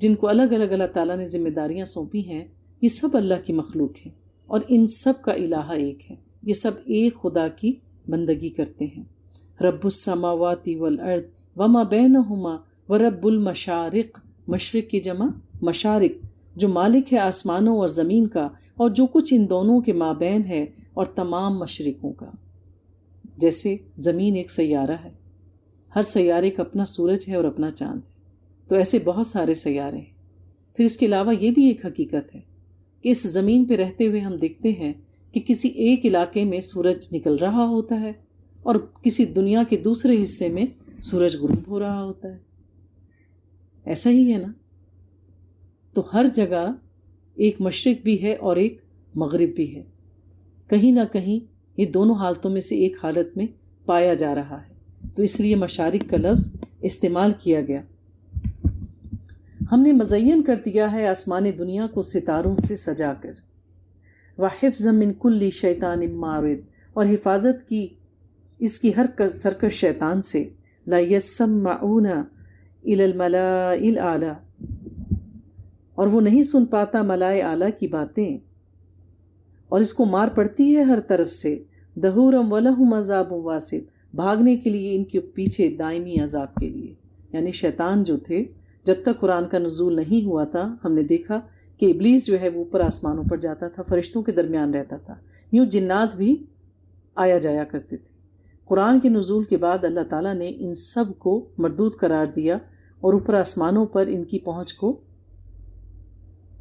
Speaker 1: جن کو الگ الگ اللہ تعالیٰ نے ذمہ داریاں سونپی ہیں، یہ سب اللہ کی مخلوق ہیں، اور ان سب کا الہ ایک ہے۔ یہ سب ایک خدا کی بندگی کرتے ہیں۔ رب السماوات والارض وما بینہما ورب المشارق، مشرق کی جمع مشارق، جو مالک ہے آسمانوں اور زمین کا اور جو کچھ ان دونوں کے مابین ہے، اور تمام مشرقوں کا۔ جیسے زمین ایک سیارہ ہے، ہر سیارے کا اپنا سورج ہے اور اپنا چاند ہے، تو ایسے بہت سارے سیارے ہیں۔ پھر اس کے علاوہ یہ بھی ایک حقیقت ہے کہ اس زمین پہ رہتے ہوئے ہم دیکھتے ہیں کہ کسی ایک علاقے میں سورج نکل رہا ہوتا ہے اور کسی دنیا کے دوسرے حصے میں سورج غروب ہو رہا ہوتا ہے۔ ایسا ہی ہے نا؟ تو ہر جگہ ایک مشرق بھی ہے اور ایک مغرب بھی ہے، کہیں نہ کہیں یہ دونوں حالتوں میں سے ایک حالت میں پایا جا رہا ہے، تو اس لیے مشارق کا لفظ استعمال کیا گیا۔ ہم نے مزین کر دیا ہے آسمان دنیا کو ستاروں سے سجا کر، وَحِفْظًا مِّن كُلِّ شَيْطَانٍ مَارِدٍ، اور حفاظت کی اس کی ہر سرکش شیطان سے، لَا يَسَّمَّعُونَ إِلَى الْمَلَائِكِ الْأَعْلَىٰ، اور وہ نہیں سن پاتا ملائے اعلیٰ کی باتیں، اور اس کو مار پڑتی ہے ہر طرف سے، دَحُورًا وَلَهُمْ عَذَابٌ وَاصِبٌ، بھاگنے کے لیے ان کے پیچھے دائمی عذاب کے لیے۔ یعنی شیطان جو تھے، جب تک قرآن کا نزول نہیں ہوا تھا، ہم نے دیکھا کہ ابلیس جو ہے وہ اوپر آسمانوں پر جاتا تھا، فرشتوں کے درمیان رہتا تھا، یوں جنات بھی آیا جایا کرتے تھے۔ قرآن کے نزول کے بعد اللہ تعالیٰ نے ان سب کو مردود قرار دیا اور اوپر آسمانوں پر ان کی پہنچ کو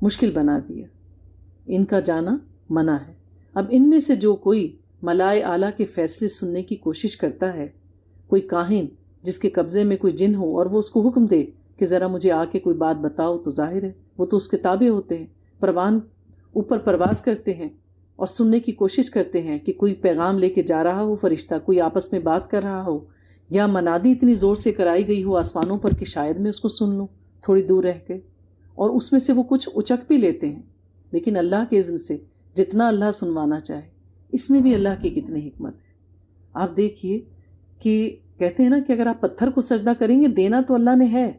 Speaker 1: مشکل بنا دیا، ان کا جانا منع ہے۔ اب ان میں سے جو کوئی ملائے اعلیٰ کے فیصلے سننے کی کوشش کرتا ہے، کوئی کاہن جس کے قبضے میں کوئی جن ہو اور وہ اس کو حکم دے کہ ذرا مجھے آ کے کوئی بات بتاؤ، تو ظاہر ہے وہ تو اس کے تابع ہوتے ہیں، پروان اوپر پرواز کرتے ہیں اور سننے کی کوشش کرتے ہیں کہ کوئی پیغام لے کے جا رہا ہو فرشتہ، کوئی آپس میں بات کر رہا ہو، یا منادی اتنی زور سے کرائی گئی ہو آسمانوں پر کہ شاید میں اس کو سن لوں تھوڑی دور رہ کے، اور اس میں سے وہ کچھ اچک بھی لیتے ہیں، لیکن اللہ کے اذن سے جتنا اللہ سنوانا چاہے۔ اس میں بھی اللہ کی کتنی حکمت ہے۔ آپ دیکھیے کہ کہتے ہیں نا کہ اگر آپ پتھر کو سجدہ کریں گے، دینا تو اللہ نے ہے،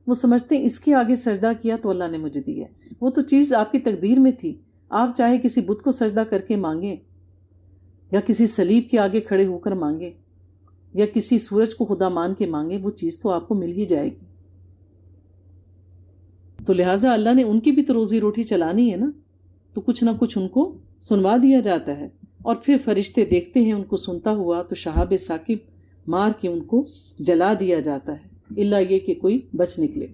Speaker 1: وہ سمجھتے ہیں اس کے آگے سجدہ کیا تو اللہ نے مجھے دیا، وہ تو چیز آپ کی تقدیر میں تھی۔ آپ چاہے کسی بت کو سجدہ کر کے مانگیں، یا کسی صلیب کے آگے کھڑے ہو کر مانگیں، یا کسی سورج کو خدا مان کے مانگیں، وہ چیز تو آپ کو مل ہی جائے گی۔ تو لہٰذا اللہ نے ان کی بھی تو روزی روٹی چلانی ہے نا، تو کچھ نہ کچھ ان کو سنوا دیا جاتا ہے، اور پھر فرشتے دیکھتے ہیں ان کو سنتا ہوا تو شہاب ثاقب مار کے ان کو جلا دیا جاتا ہے، الا یہ کہ کوئی بچ نکلے۔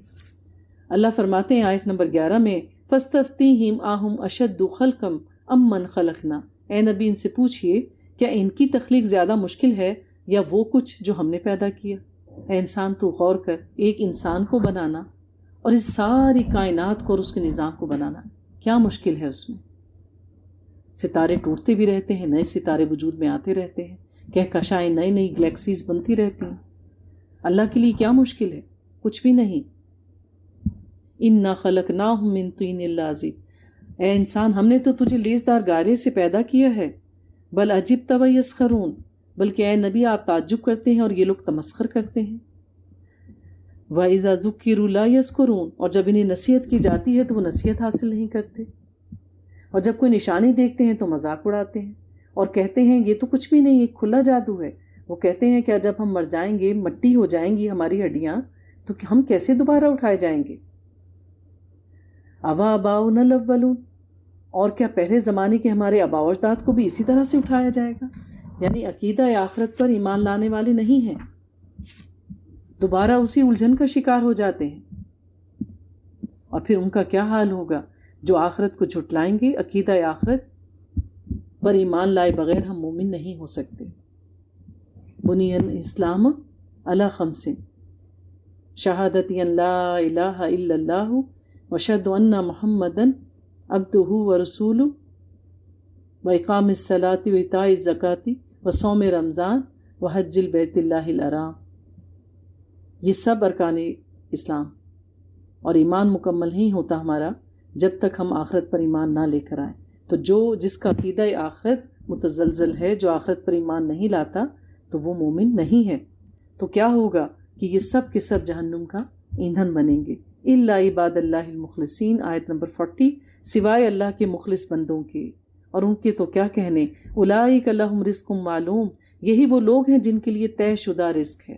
Speaker 1: اللہ فرماتے ہیں آیت نمبر 11 میں، فَاسْتَفْتِهِمْ أَهُمْ أَشَدُّ خَلْقًا أَمْ مَنْ خَلَقْنَا، اے نبی ان سے پوچھئے کیا ان کی تخلیق زیادہ مشکل ہے یا وہ کچھ جو ہم نے پیدا کیا؟ اے انسان تو غور کر، ایک انسان کو بنانا اور اس ساری کائنات کو اور اس کے نظام کو بنانا کیا مشکل ہے اس میں؟ ستارے ٹوٹتے بھی رہتے ہیں، نئے ستارے وجود میں آتے رہتے ہیں، کہکشائیں نئی نئی گلیکسیز بنتی رہتی ہیں۔ اللہ کے لیے کیا مشکل ہے؟ کچھ بھی نہیں۔ اِنَّا خَلَقْنَاهُم مِّن طِينٍ لَازِبٍ، اے انسان ہم نے تو تجھے لیزدار گارے سے پیدا کیا ہے، بل عجبت و یسخرون، بلکہ اے نبی آپ تعجب کرتے ہیں اور یہ لوگ تمسخر کرتے ہیں۔ وَإِذَا ذُكِّرُوا لَا يَذْكُرُونَ، اور جب انہیں نصیحت کی جاتی ہے تو وہ نصیحت حاصل نہیں کرتے، اور جب کوئی نشانی دیکھتے ہیں تو مذاق اڑاتے ہیں اور کہتے ہیں یہ تو کچھ بھی نہیں، ایک کھلا جادو ہے۔ وہ کہتے ہیں کیا جب ہم مر جائیں گے، مٹی ہو جائیں گی ہماری ہڈیاں، تو ہم کیسے دوبارہ اٹھائے جائیں گے؟ اَوَا آبَاؤُنَا الْأَوَّلُونَ، اور کیا پہلے زمانے کے ہمارے آباء و اجداد کو بھی اسی طرح سے اٹھایا جائے گا؟ یعنی عقیدہ آخرت پر ایمان لانے والے نہیں ہیں، دوبارہ اسی الجھن کا شکار ہو جاتے ہیں۔ اور پھر ان کا کیا حال ہوگا جو آخرت کو جھٹلائیں گے؟ عقیدہ آخرت پر ایمان لائے بغیر ہم مومن نہیں ہو سکتے۔ بنی الاسلام علی خمس، شہادت ان لا الہ الا اللہ واشہد ان محمدًا عبدہ ورسولہ واقام الصلاۃ وایتاء الزکوٰۃ وصوم رمضان وحج البیت اللہ الحرام، یہ سب ارکان اسلام۔ اور ایمان مکمل نہیں ہوتا ہمارا جب تک ہم آخرت پر ایمان نہ لے کر آئیں۔ تو جس کا عقیدہ آخرت متزلزل ہے، جو آخرت پر ایمان نہیں لاتا، تو وہ مومن نہیں ہے۔ تو کیا ہوگا کہ یہ سب کے سب جہنم کا ایندھن بنیں گے۔ الا عباد اللہ المخلصین، آیت نمبر 40، سوائے اللہ کے مخلص بندوں کے، اور ان کے تو کیا کہنے، اولئک لہم رزق معلوم، یہی وہ لوگ ہیں جن کے لیے طے شدہ رزق ہے،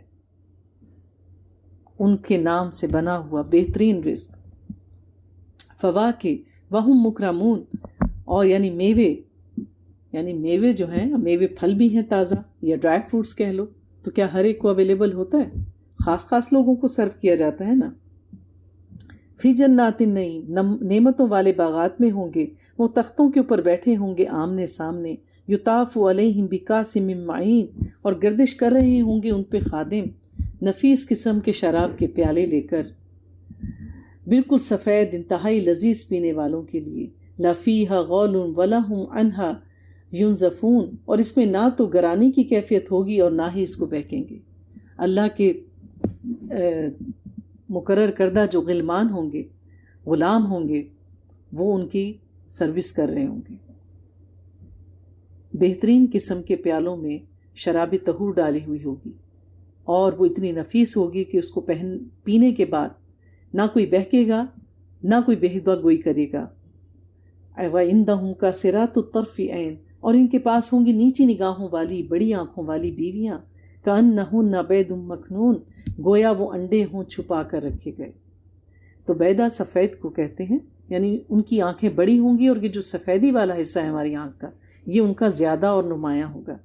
Speaker 1: ان کے نام سے بنا ہوا بہترین رزق۔ فواکہ وہم مکرمون، اور یعنی میوے جو ہیں، میوے پھل بھی ہیں تازہ، یا ڈرائی فروٹس کہہ لو، تو کیا ہر ایک کو اویلیبل ہوتا ہے؟ خاص لوگوں کو سرو کیا جاتا ہے نا۔ فی جنات النعیم، نعمتوں والے باغات میں ہوں گے، وہ تختوں کے اوپر بیٹھے ہوں گے آمنے سامنے، یطاف علیہم بکاس من معین، اور گردش کر رہے ہوں گے ان پہ خادم نفیس قسم کے شراب کے پیالے لے کر، بالکل سفید، انتہائی لذیذ پینے والوں کے لیے۔ لا فیہا غول ولہم عنہا ینزفون، اور اس میں نہ تو گرانی کی کیفیت ہوگی اور نہ ہی اس کو بہکیں گے۔ اللہ کے مقرر کردہ جو غلمان ہوں گے، غلام ہوں گے، وہ ان کی سروس کر رہے ہوں گے۔ بہترین قسم کے پیالوں میں شراب طہور ڈالی ہوئی ہوگی، اور وہ اتنی نفیس ہوگی کہ اس کو پینے کے بعد نہ کوئی بہکے گا، نہ کوئی بےہودہ گوئی کرے گا۔ وَعِندَهُمْ قَاصِرَاتُ الطَّرْفِ عِین، اور ان کے پاس ہوں گی نیچی نگاہوں والی، بڑی آنکھوں والی بیویاں، کَأَنَّهُنَّ بَیضٌ مَکْنُون، گویا وہ انڈے ہوں چھپا کر رکھے گئے۔ تو بیضہ سفید کو کہتے ہیں، یعنی ان کی آنکھیں بڑی ہوں گی، اور یہ جو سفیدی والا حصہ ہے ہماری آنکھ کا، یہ ان کا زیادہ اور نمایاں ہوگا۔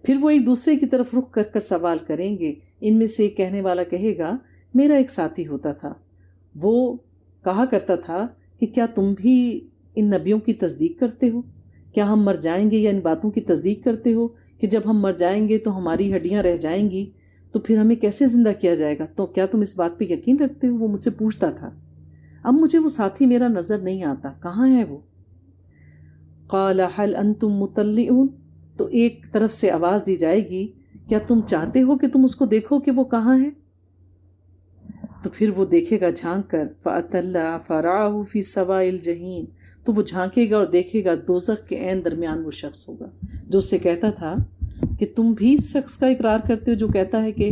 Speaker 1: پھر وہ ایک دوسرے کی طرف رخ کر کر سوال کریں گے۔ ان میں سے ایک کہنے والا کہے گا، میرا ایک ساتھی ہوتا تھا، وہ کہا کرتا تھا کہ کیا تم بھی ان نبیوں کی تصدیق کرتے ہو؟ کیا ہم مر جائیں گے یا ان باتوں کی تصدیق کرتے ہو کہ جب ہم مر جائیں گے تو ہماری ہڈیاں رہ جائیں گی، تو پھر ہمیں کیسے زندہ کیا جائے گا؟ تو کیا تم اس بات پہ یقین رکھتے ہو؟ وہ مجھ سے پوچھتا تھا۔ اب مجھے وہ ساتھی میرا نظر نہیں آتا، کہاں ہے وہ؟ قال هل انتم مطلعون، تو ایک طرف سے آواز دی جائے گی، کیا تم چاہتے ہو کہ تم اس کو دیکھو کہ وہ کہاں ہے؟ تو پھر وہ دیکھے گا جھانک کر، فَأَطَلَّعَ فَرَآهُ فِي سَوَاءِ الْجَحِيمِ، تو وہ جھانکے گا اور دیکھے گا دوزخ کے عین درمیان وہ شخص ہوگا جو اسے کہتا تھا کہ تم بھی اس شخص کا اقرار کرتے ہو جو کہتا ہے کہ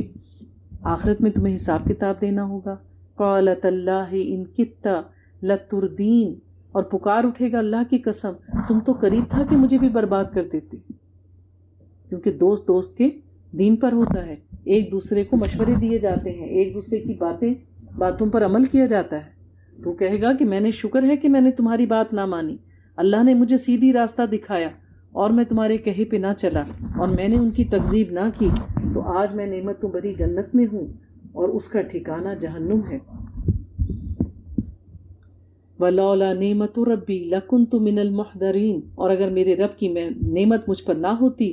Speaker 1: آخرت میں تمہیں حساب کتاب دینا ہوگا۔ قَالَ تَاللَّهِ إِن كِدتَّ لَتُرْدِينِ، اور پکار اٹھے گا اللہ کی قسم تم تو قریب تھا کہ مجھے بھی برباد کر دیتے، کیونکہ دوست کے دین پر ہوتا ہے، ایک دوسرے کو مشورے دیے جاتے ہیں، ایک دوسرے کی باتوں پر عمل کیا جاتا ہے۔ تو کہے گا کہ میں نے شکر ہے کہ میں نے تمہاری بات نہ مانی، اللہ نے مجھے سیدھی راستہ دکھایا اور میں تمہارے کہے پہ نہ چلا اور میں نے ان کی تکذیب نہ کی، تو آج میں نعمتوں بھری جنت میں ہوں اور اس کا ٹھکانہ جہنم ہے۔ وَلَوْلَا نِعْمَةُ رَبِّي لَكُنْتُ مِنَ الْمُحْضَرِينَ، اور اگر میرے رب کی نعمت مجھ پر نہ ہوتی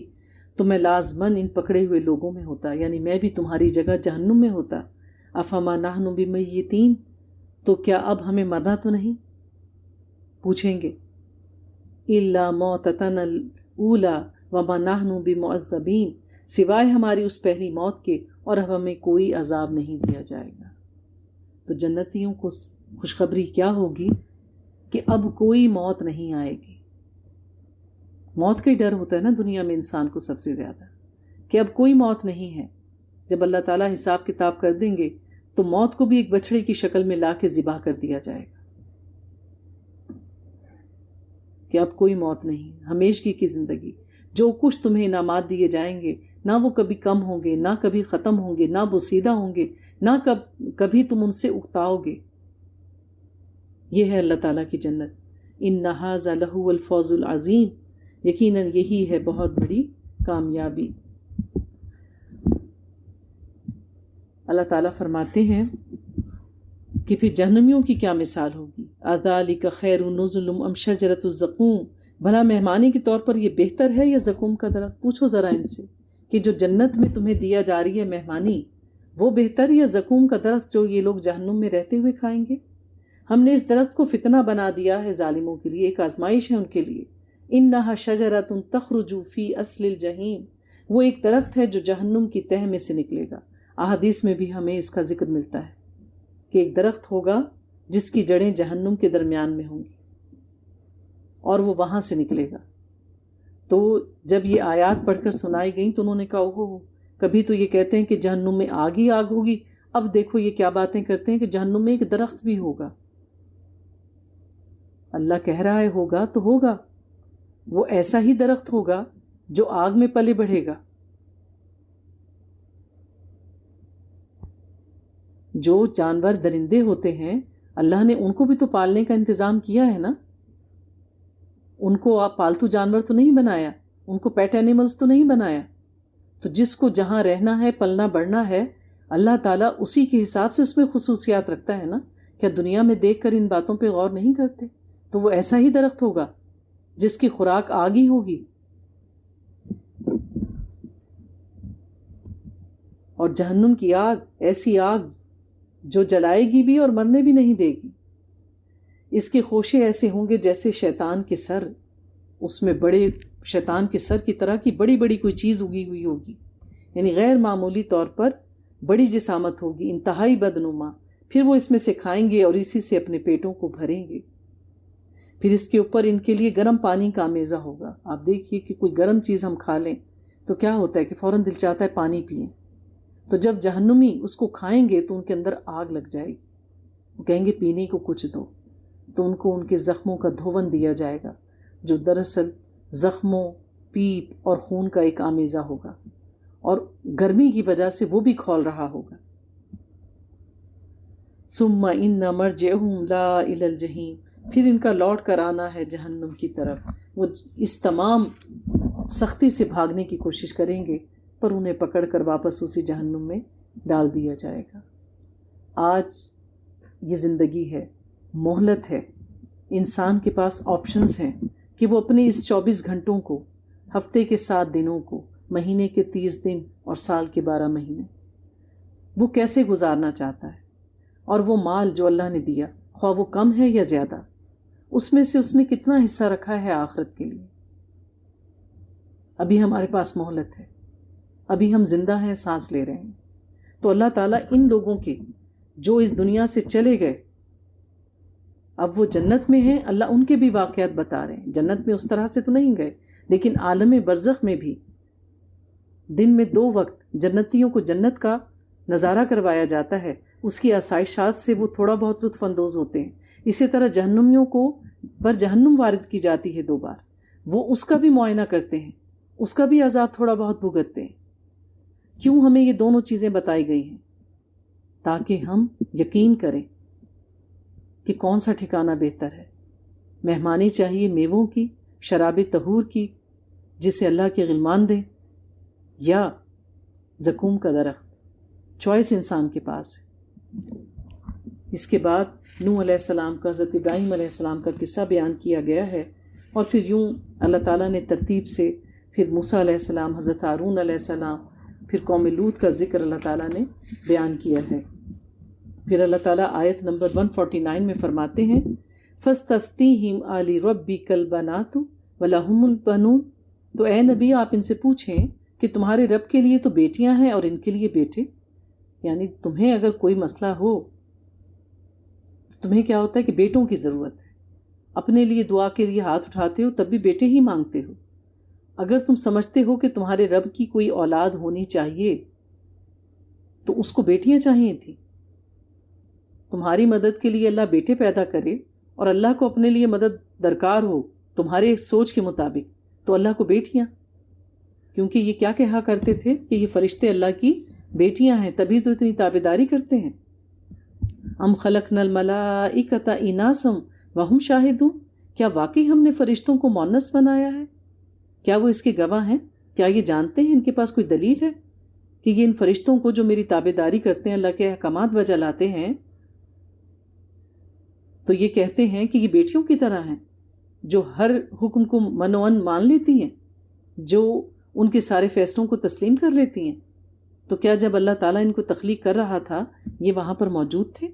Speaker 1: تو میں لازماً ان پکڑے ہوئے لوگوں میں ہوتا، یعنی میں بھی تمہاری جگہ جہنم میں ہوتا۔ افما نحن بمیتین، تو کیا اب ہمیں مرنا تو نہیں؟ پوچھیں گے۔ الا موتتنا الاولی وما نحن بمعذبین، سوائے ہماری اس پہلی موت کے، اور اب ہمیں کوئی عذاب نہیں دیا جائے گا۔ تو جنتیوں کو خوشخبری کیا ہوگی کہ اب کوئی موت نہیں آئے گی. موت کا ہی ڈر ہوتا ہے نا دنیا میں انسان کو سب سے زیادہ، کہ اب کوئی موت نہیں ہے. جب اللہ تعالیٰ حساب کتاب کر دیں گے تو موت کو بھی ایک بچڑے کی شکل میں لا کے ذبح کر دیا جائے گا کہ اب کوئی موت نہیں، ہمیشگی کی زندگی. جو کچھ تمہیں انعامات دیے جائیں گے نہ وہ کبھی کم ہوں گے، نہ کبھی ختم ہوں گے، نہ بوسیدہ ہوں گے، نہ کبھی تم ان سے اکتاؤ گے. یہ ہے اللہ تعالیٰ کی جنت. ان ھذا لہو الفوز العظیم، یقیناً یہی ہے بہت بڑی کامیابی. اللہ تعالیٰ فرماتے ہیں کہ پھر جہنمیوں کی کیا مثال ہوگی. اذالک خیر نزل ام شجرۃ الزقوم، بھلا مہمانی کے طور پر یہ بہتر ہے یا زقوم کا درخت؟ پوچھو ذرا ان سے کہ جو جنت میں تمہیں دیا جا رہی ہے مہمانی وہ بہتر یا زقوم کا درخت جو یہ لوگ جہنم میں رہتے ہوئے کھائیں گے؟ ہم نے اس درخت کو فتنہ بنا دیا ہے ظالموں کے لیے، ایک آزمائش ہے ان کے لیے. انہا شجرۃ تخرج فی اصل الجحیم، وہ ایک درخت ہے جو جہنم کی تہہ میں سے نکلے گا. احادیث میں بھی ہمیں اس کا ذکر ملتا ہے کہ ایک درخت ہوگا جس کی جڑیں جہنم کے درمیان میں ہوں گی اور وہ وہاں سے نکلے گا. تو جب یہ آیات پڑھ کر سنائی گئیں تو انہوں نے کہا اوہو، کبھی تو یہ کہتے ہیں کہ جہنم میں آگ ہی آگ ہوگی، اب دیکھو یہ کیا باتیں کرتے ہیں کہ جہنم میں ایک درخت بھی ہوگا. اللہ کہہ رہا ہے ہوگا تو ہوگا، وہ ایسا ہی درخت ہوگا جو آگ میں پلے بڑھے گا. جو جانور درندے ہوتے ہیں اللہ نے ان کو بھی تو پالنے کا انتظام کیا ہے نا. ان کو آپ پالتو جانور تو نہیں بنایا، ان کو پیٹ اینیملز تو نہیں بنایا. تو جس کو جہاں رہنا ہے پلنا بڑھنا ہے اللہ تعالیٰ اسی کے حساب سے اس میں خصوصیات رکھتا ہے نا. کیا دنیا میں دیکھ کر ان باتوں پہ غور نہیں کرتے؟ تو وہ ایسا ہی درخت ہوگا جس کی خوراک آگ ہی ہوگی. اور جہنم کی آگ ایسی آگ جو جلائے گی بھی اور مرنے بھی نہیں دے گی. اس کے خوشے ایسے ہوں گے جیسے شیطان کے سر، اس میں بڑے شیطان کے سر کی طرح کی بڑی بڑی کوئی چیز اگی ہوئی ہوگی، یعنی غیر معمولی طور پر بڑی جسامت ہوگی، انتہائی بدنما. پھر وہ اس میں سے کھائیں گے اور اسی سے اپنے پیٹوں کو بھریں گے. پھر اس کے اوپر ان کے لیے گرم پانی کا میزہ ہوگا. آپ دیکھیے کہ کوئی گرم چیز ہم کھا لیں تو کیا ہوتا ہے کہ فوراً دل چاہتا ہے پانی پئیں. تو جب جہنمی اس کو کھائیں گے تو ان کے اندر آگ لگ جائے گی، وہ کہیں گے پینے کو کچھ دو. تو ان کو ان کے زخموں کا دھون دیا جائے گا جو دراصل زخموں، پیپ اور خون کا ایک آمیزہ ہوگا، اور گرمی کی وجہ سے وہ بھی کھول رہا ہوگا. ثم ان مرجعهم لا الى الجحیم، پھر ان کا لوٹ کر آنا ہے جہنم کی طرف. وہ اس تمام سختی سے بھاگنے کی کوشش کریں گے پر انہیں پکڑ کر واپس اسی جہنم میں ڈال دیا جائے گا. آج یہ زندگی ہے، مہلت ہے، انسان کے پاس آپشنز ہیں کہ وہ اپنے اس 24 گھنٹوں کو، ہفتے کے 7 دنوں کو، مہینے کے 30 دن اور سال کے 12 مہینے وہ کیسے گزارنا چاہتا ہے. اور وہ مال جو اللہ نے دیا، خواہ وہ کم ہے یا زیادہ، اس میں سے اس نے کتنا حصہ رکھا ہے آخرت کے لیے. ابھی ہمارے پاس مہلت ہے، ابھی ہم زندہ ہیں، سانس لے رہے ہیں. تو اللہ تعالیٰ ان لوگوں کے جو اس دنیا سے چلے گئے اب وہ جنت میں ہیں، اللہ ان کے بھی واقعات بتا رہے ہیں. جنت میں اس طرح سے تو نہیں گئے، لیکن عالم برزخ میں بھی دن میں 2 وقت جنتیوں کو جنت کا نظارہ کروایا جاتا ہے. اس کی آسائشات سے وہ تھوڑا بہت لطف اندوز ہوتے ہیں. اسی طرح جہنمیوں کو پر جہنم وارد کی جاتی ہے 2 بار، وہ اس کا بھی معائنہ کرتے ہیں، اس کا بھی عذاب تھوڑا بہت بھگتتے ہیں. کیوں ہمیں یہ دونوں چیزیں بتائی گئی ہیں؟ تاکہ ہم یقین کریں کہ کون سا ٹھکانہ بہتر ہے. مہمانی چاہیے میووں کی، شراب طہور کی جسے اللہ کے غلمان دیں، یا زقوم کا درخت. چوائس انسان کے پاس ہے. اس کے بعد نوح علیہ السلام کا، حضرت ابراہیم علیہ السلام کا قصہ بیان کیا گیا ہے، اور پھر یوں اللہ تعالیٰ نے ترتیب سے پھر موسیٰ علیہ السلام، حضرت ہارون علیہ السلام، پھر قوم لوط کا ذکر اللہ تعالیٰ نے بیان کیا ہے. پھر اللہ تعالیٰ آیت نمبر 149 میں فرماتے ہیں فَاسْتَفْتِهِمْ أَلِرَبِّكَ الْبَنَاتُ وَلَهُمُ الْبَنُونَ، تو اے نبی آپ ان سے پوچھیں کہ تمہارے رب کے لیے تو بیٹیاں ہیں اور ان کے لیے بیٹے. یعنی تمہیں اگر کوئی مسئلہ ہو تو تمہیں کیا ہوتا ہے کہ بیٹوں کی ضرورت ہے، اپنے لیے دعا کے لیے ہاتھ اٹھاتے ہو تب بھی بیٹے ہی مانگتے ہو۔ اگر تم سمجھتے ہو کہ تمہارے رب کی کوئی اولاد ہونی چاہیے تو اس کو بیٹیاں چاہیے تھیں۔ تمہاری مدد کے لیے اللہ بیٹے پیدا کرے اور اللہ کو اپنے لیے مدد درکار ہو تمہارے سوچ کے مطابق تو اللہ کو بیٹیاں، کیونکہ یہ کیا کہا کرتے تھے کہ یہ فرشتے اللہ کی بیٹیاں ہیں، تبھی تو اتنی تابعداری کرتے ہیں۔ ام خلقنا الملائکۃ اناسا وہم شاہدون، کیا واقعی ہم نے فرشتوں کو مونس بنایا ہے؟ کیا وہ اس کے گواہ ہیں؟ کیا یہ جانتے ہیں، ان کے پاس کوئی دلیل ہے کہ یہ ان فرشتوں کو جو میری تابعداری کرتے ہیں، اللہ کے احکامات بجا لاتے ہیں، تو یہ کہتے ہیں کہ یہ بیٹیوں کی طرح ہیں جو ہر حکم کو منوان مان لیتی ہیں، جو ان کے سارے فیصلوں کو تسلیم کر لیتی ہیں؟ تو کیا جب اللہ تعالیٰ ان کو تخلیق کر رہا تھا یہ وہاں پر موجود تھے؟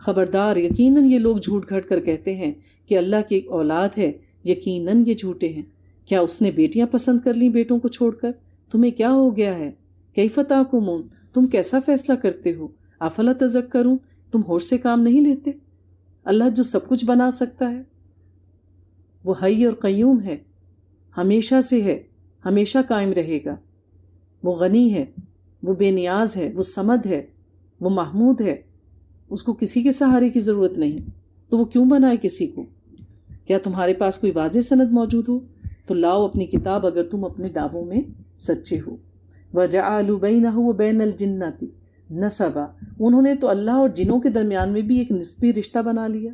Speaker 1: خبردار، یقیناً یہ لوگ جھوٹ گھڑ کر کہتے ہیں کہ اللہ کی ایک اولاد ہے، یقیناً یہ جھوٹے ہیں۔ کیا اس نے بیٹیاں پسند کر لیں بیٹوں کو چھوڑ کر؟ تمہیں کیا ہو گیا ہے؟ کیف تحکمون، تم کیسا فیصلہ کرتے ہو؟ افلا تذکرون، تم ہوش سے کام نہیں لیتے؟ اللہ جو سب کچھ بنا سکتا ہے، وہ حی اور قیوم ہے، ہمیشہ سے ہے، ہمیشہ قائم رہے گا، وہ غنی ہے، وہ بے نیاز ہے، وہ صمد ہے، وہ محمود ہے، اس کو کسی کے سہارے کی ضرورت نہیں، تو وہ کیوں بنائے کسی کو؟ کیا تمہارے پاس کوئی واضح سند موجود ہو تو لاؤ اپنی کتاب اگر تم اپنے دعووں میں سچے ہو۔ وَجَعَلُوا بَيْنَهُ وَبَيْنَ الْجِنَّةِ نَسَبًا، انہوں نے تو اللہ اور جنوں کے درمیان میں بھی ایک نسبی رشتہ بنا لیا،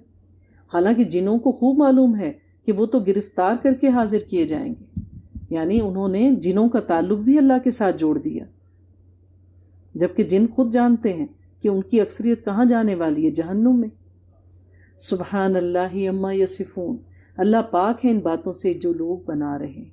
Speaker 1: حالانکہ جنوں کو خوب معلوم ہے کہ وہ تو گرفتار کر کے حاضر کیے جائیں گے، یعنی انہوں نے جنوں کا تعلق بھی اللہ کے ساتھ جوڑ دیا، جبکہ جن خود جانتے ہیں کہ ان کی اکثریت کہاں جانے والی ہے، جہنم میں۔ سبحان اللہ عما یصفون، اللہ پاک ہے ان باتوں سے جو لوگ بنا رہے ہیں۔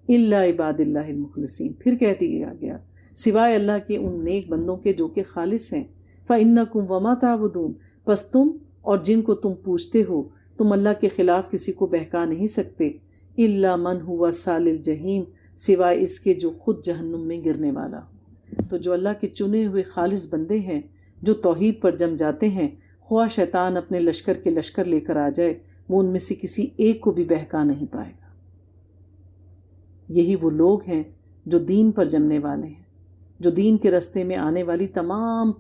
Speaker 1: الا عباد اللہ المخلصین، پھر کہہ دیا گیا سوائے اللہ کے ان نیک بندوں کے جو کہ خالص ہیں۔ فإنکم وما تعبدون، پس تم اور جن کو تم پوچھتے ہو تم اللہ کے خلاف کسی کو بہکا نہیں سکتے۔ الا من هو صال الجحیم، سوائے اس کے جو خود جہنم میں گرنے والا ہو۔ تو جو اللہ کے چنے ہوئے خالص بندے ہیں جو توحید پر جم جاتے ہیں، خواہ شیطان اپنے لشکر کے لشکر لے کر آ جائے، وہ ان میں سے کسی ایک کو بھی بہکا نہیں پائے گا۔ یہی وہ لوگ ہیں جو دین پر جمنے والے ہیں، جو دین کے رستے میں آنے والی تمام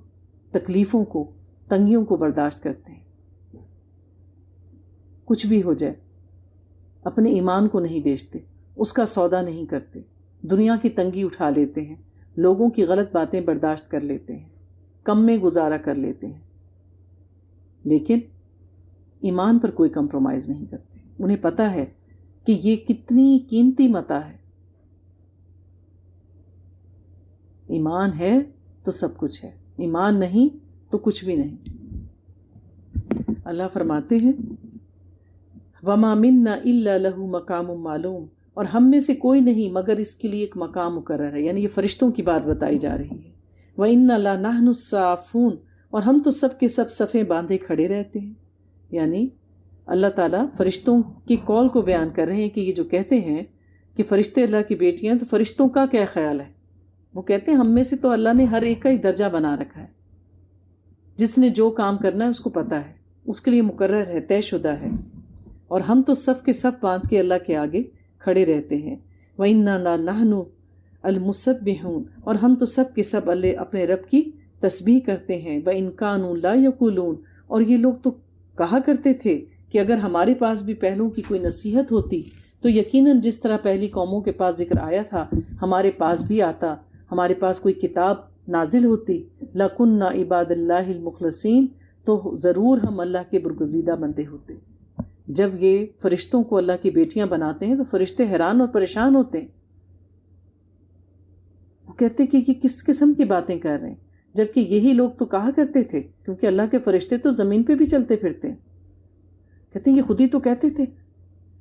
Speaker 1: تکلیفوں کو، تنگیوں کو برداشت کرتے ہیں، کچھ بھی ہو جائے اپنے ایمان کو نہیں بیچتے، اس کا سودا نہیں کرتے، دنیا کی تنگی اٹھا لیتے ہیں، لوگوں کی غلط باتیں برداشت کر لیتے ہیں، کم میں گزارا کر لیتے ہیں، لیکن ایمان پر کوئی کمپرومائز نہیں کرتے۔ انہیں پتہ ہے کہ یہ کتنی قیمتی متاع ہے، ایمان ہے تو سب کچھ ہے، ایمان نہیں تو کچھ بھی نہیں۔ اللہ فرماتے ہیں وَمَا مِنَّا إِلَّا لَهُ مَقَامٌ مَعْلُومٌ، اور ہم میں سے کوئی نہیں مگر اس کے لیے ایک مقام مقرر ہے، یعنی یہ فرشتوں کی بات بتائی جا رہی ہے۔ وَإِنَّا لَنَحْنُ الصَّافُونَ، اور ہم تو سب کے سب صفیں باندھے کھڑے رہتے ہیں۔ یعنی اللہ تعالیٰ فرشتوں کے قول کو بیان کر رہے ہیں کہ یہ جو کہتے ہیں کہ فرشتے اللہ کی بیٹیاں، تو فرشتوں کا کیا خیال ہے؟ وہ کہتے ہیں ہم میں سے تو اللہ نے ہر ایک کا ایک درجہ بنا رکھا ہے، جس نے جو کام کرنا ہے اس کو پتہ ہے، اس کے لیے مقرر ہے، طے شدہ ہے، اور ہم تو صف کے صف باندھ کے اللہ کے آگے کھڑے رہتے ہیں۔ وَإِنَّا لَنَحْنُ الْمُسَبِّحُونَ، اور ہم تو سب کے سب اپنے رب کی تسبیح کرتے ہیں۔ وَإِن كَانُوا لَا يَقُولُونَ، اور یہ لوگ تو کہا کرتے تھے کہ اگر ہمارے پاس بھی پہلوں کی کوئی نصیحت ہوتی تو یقیناً جس طرح پہلی قوموں کے پاس ذکر آیا تھا ہمارے پاس بھی آتا، ہمارے پاس کوئی کتاب نازل ہوتی، لَكُنَّا عِبَادَ اللَّهِ الْمُخْلَصِينَ، تو ضرور ہم اللہ کے برگزیدہ بندے ہوتے۔ جب یہ فرشتوں کو اللہ کی بیٹیاں بناتے ہیں تو فرشتے حیران اور پریشان ہوتے ہیں، وہ کہتے کہ یہ کس قسم کی باتیں کر رہے ہیں، جبکہ یہی لوگ تو کہا کرتے تھے، کیونکہ اللہ کے فرشتے تو زمین پہ بھی چلتے پھرتے ہیں، کہتے ہیں یہ خود ہی تو کہتے تھے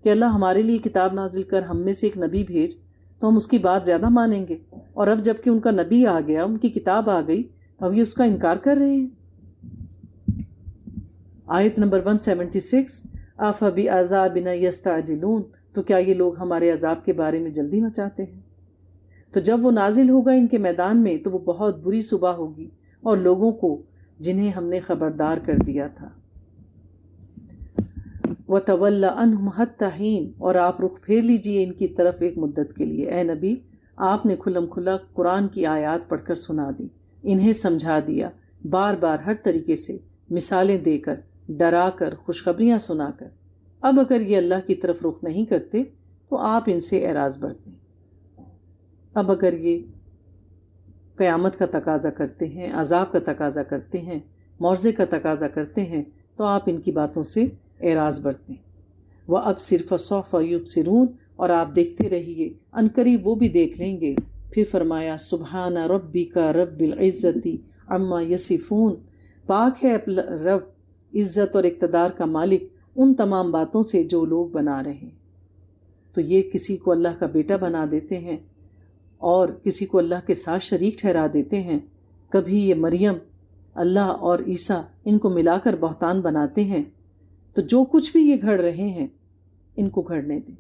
Speaker 1: کہ اللہ ہمارے لیے کتاب نازل کر، ہم میں سے ایک نبی بھیج تو ہم اس کی بات زیادہ مانیں گے، اور اب جب کہ ان کا نبی آ گیا، ان کی کتاب آ گئی، تو اب یہ اس کا انکار کر رہے ہیں۔ آیت نمبر 176، أَفَبِعَذَابِنَا يَسْتَعْجِلُونَ، تو کیا یہ لوگ ہمارے عذاب کے بارے میں جلدی مچاتے ہیں؟ تو جب وہ نازل ہوگا ان کے میدان میں تو وہ بہت بری صبح ہوگی اور لوگوں کو جنہیں ہم نے خبردار کر دیا تھا۔ وَتَوَلَّ عَنْهُمْ حَتَّى حِينٍ، اور آپ رخ پھیر لیجئے ان کی طرف ایک مدت کے لیے۔ اے نبی، آپ نے کھلم کھلا قرآن کی آیات پڑھ کر سنا دی، انہیں سمجھا دیا، بار بار ہر طریقے سے مثالیں دے کر، ڈرا کر، خوشخبریاں سنا کر۔ اب اگر یہ اللہ کی طرف رخ نہیں کرتے تو آپ ان سے اعراض برتیں۔ اب اگر یہ قیامت کا تقاضا کرتے ہیں، عذاب کا تقاضا کرتے ہیں، معجزے کا تقاضا کرتے ہیں، تو آپ ان کی باتوں سے اعراض برتیں۔ وَأَبْصِرْ فَسَوْفَ يُبْصِرُونَ، اور آپ دیکھتے رہیے، عنقریب وہ بھی دیکھ لیں گے۔ پھر فرمایا سبحان ربک رب العزت عما یصفون، پاک ہے رب عزت اور اقتدار کا مالک ان تمام باتوں سے جو لوگ بنا رہے ہیں۔ تو یہ کسی کو اللہ کا بیٹا بنا دیتے ہیں اور کسی کو اللہ کے ساتھ شریک ٹھہرا دیتے ہیں۔ کبھی یہ مریم، اللہ اور عیسیٰ ان کو ملا کر بہتان بناتے ہیں۔ تو جو کچھ بھی یہ گھڑ رہے ہیں ان کو گھڑنے دیں،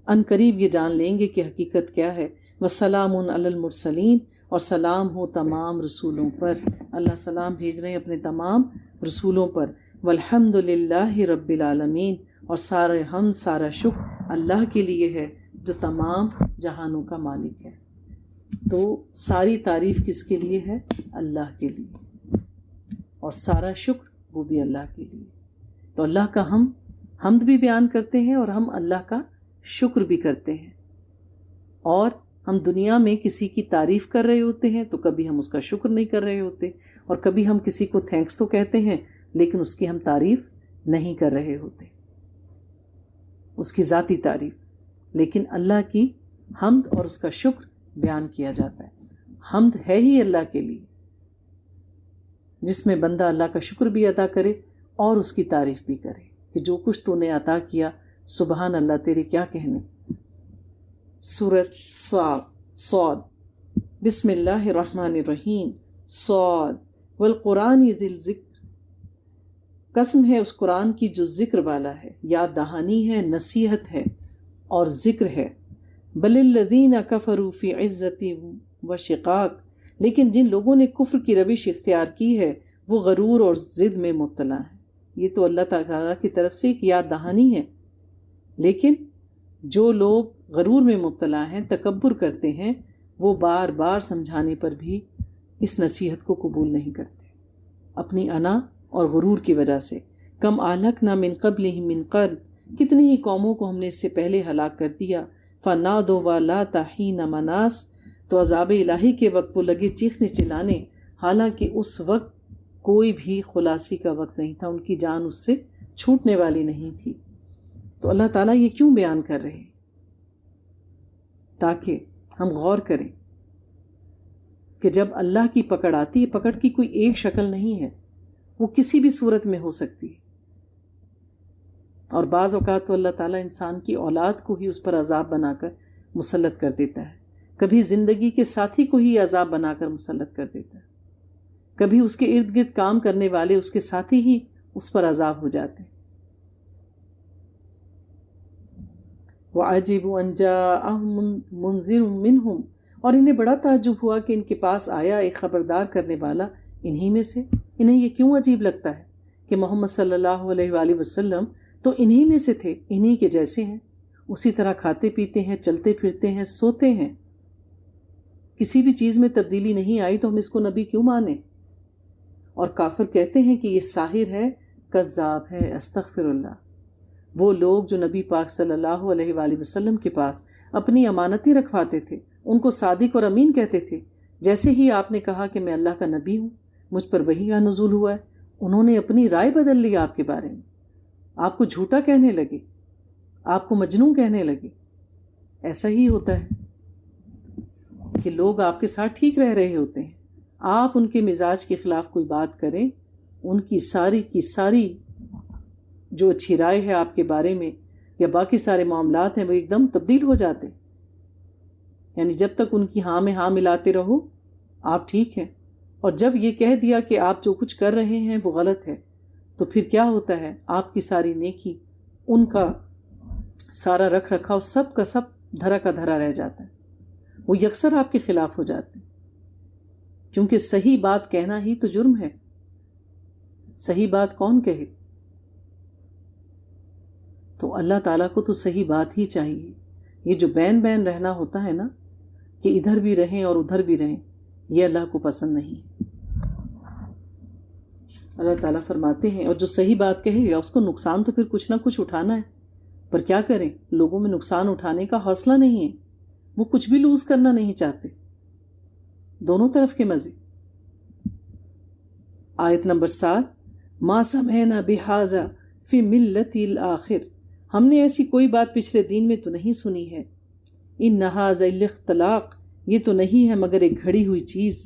Speaker 1: ان قریب یہ جان لیں گے کہ حقیقت کیا ہے۔ وسلام علی المرسلین، اور سلام ہو تمام رسولوں پر۔ اللہ سلام بھیج رہے ہیں اپنے تمام رسولوں پر۔ والحمد للہ رب العالمین، اور سارا شکر اللہ کے لیے ہے جو تمام جہانوں کا مالک ہے۔ تو ساری تعریف کس کے لیے ہے؟ اللہ کے لیے، اور سارا شکر وہ بھی اللہ کے لیے۔ تو اللہ کا ہم حمد بھی بیان کرتے ہیں اور ہم اللہ کا شکر بھی کرتے ہیں۔ اور ہم دنیا میں کسی کی تعریف کر رہے ہوتے ہیں تو کبھی ہم اس کا شکر نہیں کر رہے ہوتے، اور کبھی ہم کسی کو تھینکس تو کہتے ہیں لیکن اس کی ہم تعریف نہیں کر رہے ہوتے، اس کی ذاتی تعریف۔ لیکن اللہ کی حمد اور اس کا شکر بیان کیا جاتا ہے۔ حمد ہے ہی اللہ کے لیے، جس میں بندہ اللہ کا شکر بھی ادا کرے اور اس کی تعریف بھی کرے کہ جو کچھ تو نے عطا کیا، سبحان اللہ، تیرے کیا کہنے۔ سورۃ صاد، بسم اللہ الرحمن الرحیم، صاد والقرآن ذی الذکر، قسم ہے اس قرآن کی جو ذکر والا ہے، یاد دہانی ہے، نصیحت ہے اور ذکر ہے۔ بل الذین کفروا فی عزت و شقاق، لیکن جن لوگوں نے کفر کی روش اختیار کی ہے وہ غرور اور ضد میں مبتلا ہیں۔ یہ تو اللہ تعالیٰ کی طرف سے ایک یاد دہانی ہے، لیکن جو لوگ غرور میں مبتلا ہیں، تکبر کرتے ہیں، وہ بار بار سمجھانے پر بھی اس نصیحت کو قبول نہیں کرتے، اپنی انا اور غرور کی وجہ سے۔ کم اہلکنا من قبلہم من قرن، کتنی ہی قوموں کو ہم نے اس سے پہلے ہلاک کر دیا۔ فنادوا ولا حین مناس، تو عذاب الہی کے وقت وہ لگے چیخنے چلانے، حالانکہ اس وقت کوئی بھی خلاصی کا وقت نہیں تھا، ان کی جان اس سے چھوٹنے والی نہیں تھی۔ تو اللہ تعالیٰ یہ کیوں بیان کر رہے ہیں؟ تاکہ ہم غور کریں کہ جب اللہ کی پکڑ آتی ہے، پکڑ کی کوئی ایک شکل نہیں ہے، وہ کسی بھی صورت میں ہو سکتی ہے۔ اور بعض اوقات تو اللہ تعالیٰ انسان کی اولاد کو ہی اس پر عذاب بنا کر مسلط کر دیتا ہے، کبھی زندگی کے ساتھی کو ہی عذاب بنا کر مسلط کر دیتا ہے، کبھی اس کے ارد گرد کام کرنے والے اس کے ساتھی ہی اس پر عذاب ہو جاتے ہیں۔ وَعَجِبُوا أَن جَاءَهُم مُنذِرٌ مِّنْهُمْ، اور انہیں بڑا تعجب ہوا کہ ان کے پاس آیا ایک خبردار کرنے والا انہی میں سے۔ انہیں یہ کیوں عجیب لگتا ہے کہ محمد صلی اللہ علیہ وآلہ وسلم تو انہی میں سے تھے، انہی کے جیسے ہیں، اسی طرح کھاتے پیتے ہیں، چلتے پھرتے ہیں، سوتے ہیں، کسی بھی چیز میں تبدیلی نہیں آئی، تو ہم اس کو نبی کیوں مانیں؟ اور کافر کہتے ہیں کہ یہ ساحر ہے، کذاب ہے، استغفر اللہ۔ وہ لوگ جو نبی پاک صلی اللہ علیہ وآلہ وسلم کے پاس اپنی امانتیں رکھواتے تھے، ان کو صادق اور امین کہتے تھے۔ جیسے ہی آپ نے کہا کہ میں اللہ کا نبی ہوں، مجھ پر وحی کا نزول ہوا ہے، انہوں نے اپنی رائے بدل لی آپ کے بارے میں، آپ کو جھوٹا کہنے لگے، آپ کو مجنون کہنے لگے۔ ایسا ہی ہوتا ہے کہ لوگ آپ کے ساتھ ٹھیک رہ رہے ہوتے ہیں، آپ ان کے مزاج کے خلاف کوئی بات کریں، ان کی ساری جو اچھی رائے ہے آپ کے بارے میں یا باقی سارے معاملات ہیں وہ ایک دم تبدیل ہو جاتے ہیں۔ یعنی جب تک ان کی ہاں میں ہاں ملاتے رہو آپ ٹھیک ہیں، اور جب یہ کہہ دیا کہ آپ جو کچھ کر رہے ہیں وہ غلط ہے، تو پھر کیا ہوتا ہے؟ آپ کی ساری نیکی، ان کا سارا رکھ رکھاؤ، سب کا سب دھرا کا دھرا رہ جاتا ہے، وہ یکسر آپ کے خلاف ہو جاتے ہیں۔ کیونکہ صحیح بات کہنا ہی تو جرم ہے، صحیح بات کون کہے؟ تو اللہ تعالیٰ کو تو صحیح بات ہی چاہیے. یہ جو بین بین رہنا ہوتا ہے نا کہ ادھر بھی رہیں اور ادھر بھی رہیں، یہ اللہ کو پسند نہیں. اللہ تعالیٰ فرماتے ہیں اور جو صحیح بات کہے گا اس کو نقصان تو پھر کچھ نہ کچھ اٹھانا ہے، پر کیا کریں، لوگوں میں نقصان اٹھانے کا حوصلہ نہیں ہے، وہ کچھ بھی لوز کرنا نہیں چاہتے. دونوں طرف کے مزے. آیت نمبر 7، ما سمعنا بہذا فی ملت الآخر، ہم نے ایسی کوئی بات پچھلے دین میں تو نہیں سنی ہے. ان ھذا الا اختلاق، یہ تو نہیں ہے مگر ایک گھڑی ہوئی چیز.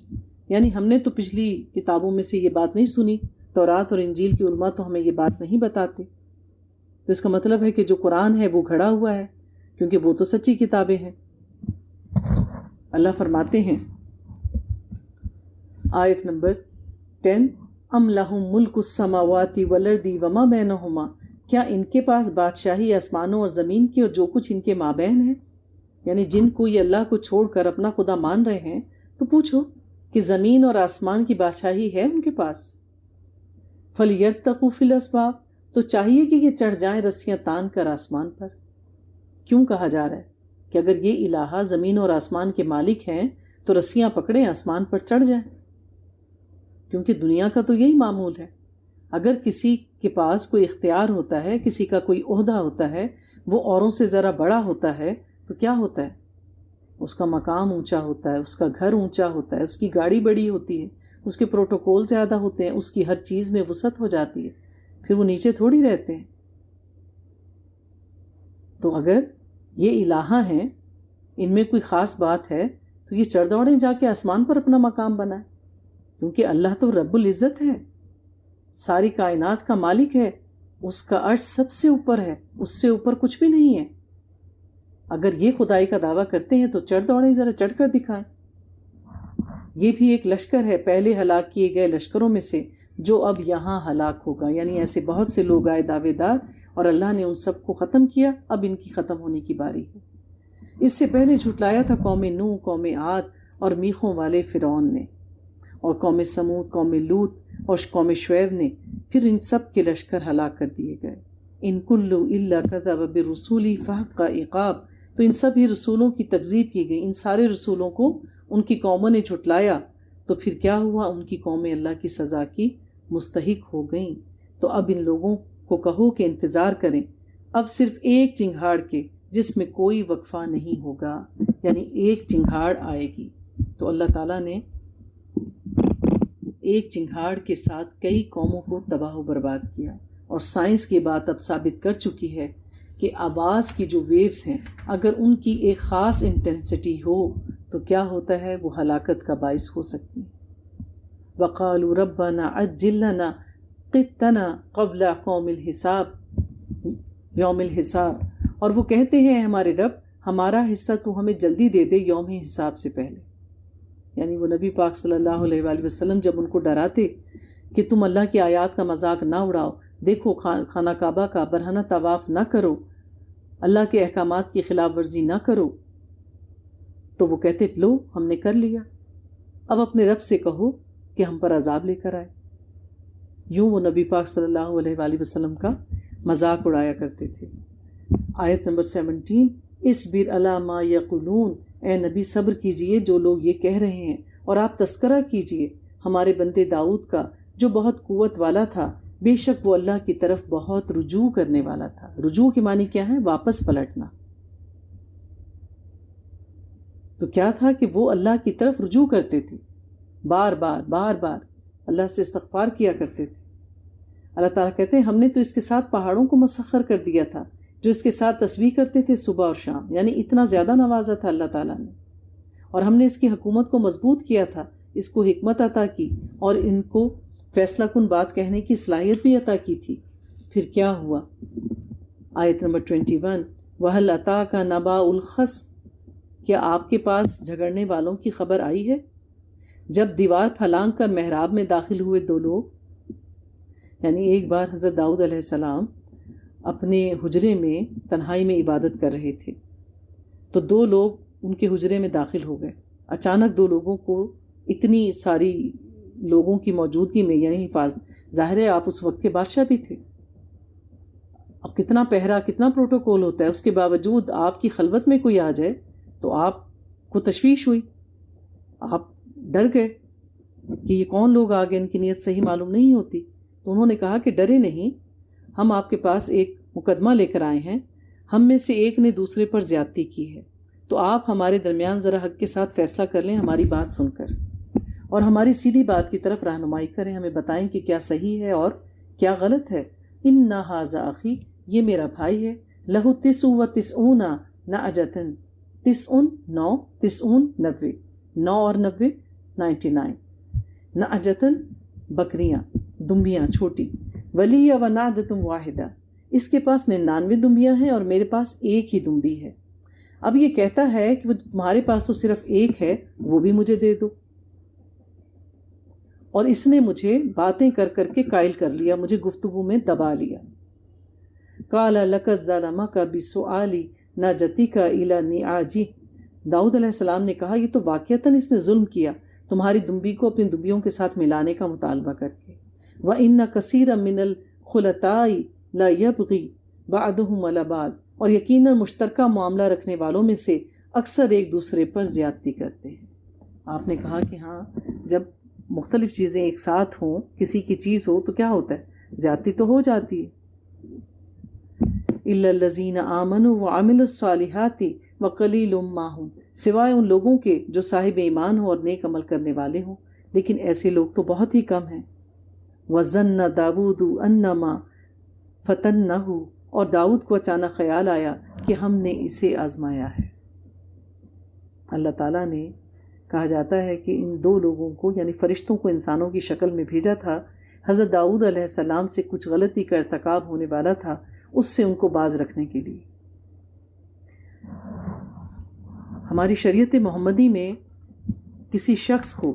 Speaker 1: یعنی ہم نے تو پچھلی کتابوں میں سے یہ بات نہیں سنی، تورات اور انجیل کی علماء تو ہمیں یہ بات نہیں بتاتے. تو اس کا مطلب ہے کہ جو قرآن ہے وہ گھڑا ہوا ہے، کیونکہ وہ تو سچی کتابیں ہیں. اللہ فرماتے ہیں آیت نمبر 10، ام لہم ملک السماوات والارض وما بینہما، کیا ان کے پاس بادشاہی آسمانوں اور زمین کی اور جو کچھ ان کے مابین ہے؟ یعنی جن کو یہ اللہ کو چھوڑ کر اپنا خدا مان رہے ہیں تو پوچھو کہ زمین اور آسمان کی بادشاہی ہے ان کے پاس. فَلْيَرْتَقُوا فِي الْأَسْبَابِ، تو چاہیے کہ یہ چڑھ جائیں رسیاں تان کر آسمان پر. کیوں کہا جا رہا ہے کہ اگر یہ الہ زمین اور آسمان کے مالک ہیں تو رسیاں پکڑیں آسمان پر چڑھ جائیں، کیونکہ دنیا کا تو یہی معمول ہے. اگر کسی کے پاس کوئی اختیار ہوتا ہے، کسی کا کوئی عہدہ ہوتا ہے، وہ اوروں سے ذرا بڑا ہوتا ہے تو کیا ہوتا ہے؟ اس کا مقام اونچا ہوتا ہے، اس کا گھر اونچا ہوتا ہے، اس کی گاڑی بڑی ہوتی ہے، اس کے پروٹوکول زیادہ ہوتے ہیں، اس کی ہر چیز میں وسعت ہو جاتی ہے، پھر وہ نیچے تھوڑی رہتے ہیں. تو اگر یہ الہ ہیں، ان میں کوئی خاص بات ہے تو یہ چڑھ دوڑیں جا کے آسمان پر اپنا مقام بنائیں، کیونکہ اللہ تو رب العزت ہے، ساری کائنات کا مالک ہے، اس کا عرش سب سے اوپر ہے، اس سے اوپر کچھ بھی نہیں ہے. اگر یہ خدائی کا دعویٰ کرتے ہیں تو چڑھ دوڑیں، ذرا چڑھ کر دکھائیں. یہ بھی ایک لشکر ہے پہلے ہلاک کیے گئے لشکروں میں سے جو اب یہاں ہلاک ہوگا. یعنی ایسے بہت سے لوگ آئے دعوے دار اور اللہ نے ان سب کو ختم کیا، اب ان کی ختم ہونے کی باری ہے. اس سے پہلے جھٹلایا تھا قوم نوح، قوم عاد اور میخوں والے فرعون نے، اور قوم سمود، قوم لوط اور قوم شعیب نے. پھر ان سب کے لشکر ہلاک کر دیے گئے. ان کل الا کذب برسولی فحق عقاب، تو ان سبھی رسولوں کی تکذیب کی گئی. ان سارے رسولوں کو ان کی قوموں نے جھٹلایا تو پھر کیا ہوا؟ ان کی قومیں اللہ کی سزا کی مستحق ہو گئیں. تو اب ان لوگوں کو کہو کہ انتظار کریں، اب صرف ایک چنگھاڑ کے جس میں کوئی وقفہ نہیں ہوگا. یعنی ایک چنگھاڑ آئے گی. تو اللہ تعالیٰ نے ایک چنگھاڑ کے ساتھ کئی قوموں کو تباہ و برباد کیا. اور سائنس کی بات اب ثابت کر چکی ہے کہ آواز کی جو ویوز ہیں اگر ان کی ایک خاص انٹینسٹی ہو تو کیا ہوتا ہے؟ وہ ہلاکت کا باعث ہو سکتی ہیں. وَقَالُوا رَبَّنَا عَجِّل لَنَا قِطَّنَا قَبْلَ یوم الحساب، اور وہ کہتے ہیں ہمارے رب ہمارا حصہ تو ہمیں جلدی دے دے یوم حساب سے پہلے. یعنی وہ نبی پاک صلی اللہ علیہ وآلہ وسلم جب ان کو ڈراتے کہ تم اللہ کی آیات کا مذاق نہ اڑاؤ، دیکھو خانہ کعبہ کا برہنہ طواف نہ کرو، اللہ کے احکامات کی خلاف ورزی نہ کرو، تو وہ کہتے لو ہم نے کر لیا، اب اپنے رب سے کہو کہ ہم پر عذاب لے کر آئے. یوں وہ نبی پاک صلی اللہ علیہ وآلہ وسلم کا مذاق اڑایا کرتے تھے. آیت نمبر 17، اصبر علی ما یقولون، اے نبی صبر کیجئے جو لوگ یہ کہہ رہے ہیں، اور آپ تذکرہ کیجئے ہمارے بندے داؤد کا جو بہت قوت والا تھا، بے شک وہ اللہ کی طرف بہت رجوع کرنے والا تھا. رجوع کے معنی کیا ہے؟ واپس پلٹنا. تو کیا تھا کہ وہ اللہ کی طرف رجوع کرتے تھے، بار بار اللہ سے استغفار کیا کرتے تھے. اللہ تعالیٰ کہتے ہیں ہم نے تو اس کے ساتھ پہاڑوں کو مسخر کر دیا تھا جو اس کے ساتھ تسبیح کرتے تھے صبح اور شام. یعنی اتنا زیادہ نوازا تھا اللہ تعالیٰ نے، اور ہم نے اس کی حکومت کو مضبوط کیا تھا، اس کو حکمت عطا کی اور ان کو فیصلہ کن بات کہنے کی صلاحیت بھی عطا کی تھی. پھر کیا ہوا؟ آیت نمبر 21، وَهَلْ أَتَاكَ نَبَأُ الْخَصْمِ، کیا آپ کے پاس جھگڑنے والوں کی خبر آئی ہے؟ جب دیوار پھلانگ کر محراب میں داخل ہوئے دو لوگ. یعنی ایک بار حضرت داؤد علیہ السلام اپنے حجرے میں تنہائی میں عبادت کر رہے تھے تو دو لوگ ان کے حجرے میں داخل ہو گئے. اچانک دو لوگوں کو اتنی ساری لوگوں کی موجودگی میں، یعنی حفاظت، ظاہر ہے آپ اس وقت کے بادشاہ بھی تھے، اب کتنا پہرا، کتنا پروٹوکول ہوتا ہے، اس کے باوجود آپ کی خلوت میں کوئی آ جائے تو آپ کو تشویش ہوئی، آپ ڈر گئے کہ یہ کون لوگ آ گئے، ان کی نیت صحیح معلوم نہیں ہوتی. تو انہوں نے کہا کہ ڈرے نہیں، ہم آپ کے پاس ایک مقدمہ لے کر آئے ہیں، ہم میں سے ایک نے دوسرے پر زیادتی کی ہے، تو آپ ہمارے درمیان ذرا حق کے ساتھ فیصلہ کر لیں ہماری بات سن کر، اور ہماری سیدھی بات کی طرف رہنمائی کریں، ہمیں بتائیں کہ کیا صحیح ہے اور کیا غلط ہے. ان ھذا اخی، یہ میرا بھائی ہے، لہو 99 نعجۃ، 90 9 اور 90 99 نعجۃ بکریاں، دمبیاں چھوٹی، ولی و نعجۃ واحدہ، اس کے پاس 99 دمبیاں ہیں اور میرے پاس ایک ہی دمبی ہے. اب یہ کہتا ہے کہ وہ تمہارے پاس تو صرف ایک ہے، وہ بھی مجھے دے دو. اور اس نے مجھے باتیں کر کر کے قائل کر لیا، مجھے گفتگو میں دبا لیا. قال لقد ظلمک بسؤال ناجتک الی نعاجہ، داؤد علیہ السلام نے کہا یہ تو واقعتاً اس نے ظلم کیا تمہاری دمبی کو اپنی دمبیوں کے ساتھ ملانے کا مطالبہ کر کے. وَإِنَّ كَثِيرًا مِّنَ الْخُلَطَاءِ لَا يَبْغِي بَعْضُهُمْ عَلَىٰ بَعْضٍ، اور یقیناً مشترکہ معاملہ رکھنے والوں میں سے اکثر ایک دوسرے پر زیادتی کرتے ہیں. آپ نے کہا کہ ہاں، جب مختلف چیزیں ایک ساتھ ہوں، کسی کی چیز ہو تو کیا ہوتا ہے، زیادتی تو ہو جاتی ہے. إِلَّا الَّذِينَ آمَنُوا وَعَمِلُوا الصَّالِحَاتِ وَقَلِيلٌ مَّا هُمْ، سوائے ان لوگوں کے جو صاحب ایمان ہوں اور نیک عمل کرنے والے ہوں، لیکن ایسے لوگ تو بہت ہی کم ہیں. وَظَنَّ داود أَنَّمَا فَتَنَّهُ، اور داؤد کو اچانک خیال آیا کہ ہم نے اسے آزمایا ہے. اللہ تعالیٰ نے، کہا جاتا ہے کہ ان دو لوگوں کو یعنی فرشتوں کو انسانوں کی شکل میں بھیجا تھا. حضرت داؤد علیہ السلام سے کچھ غلطی کا ارتکاب ہونے والا تھا، اس سے ان کو باز رکھنے کے لیے. ہماری شریعت محمدی میں کسی شخص کو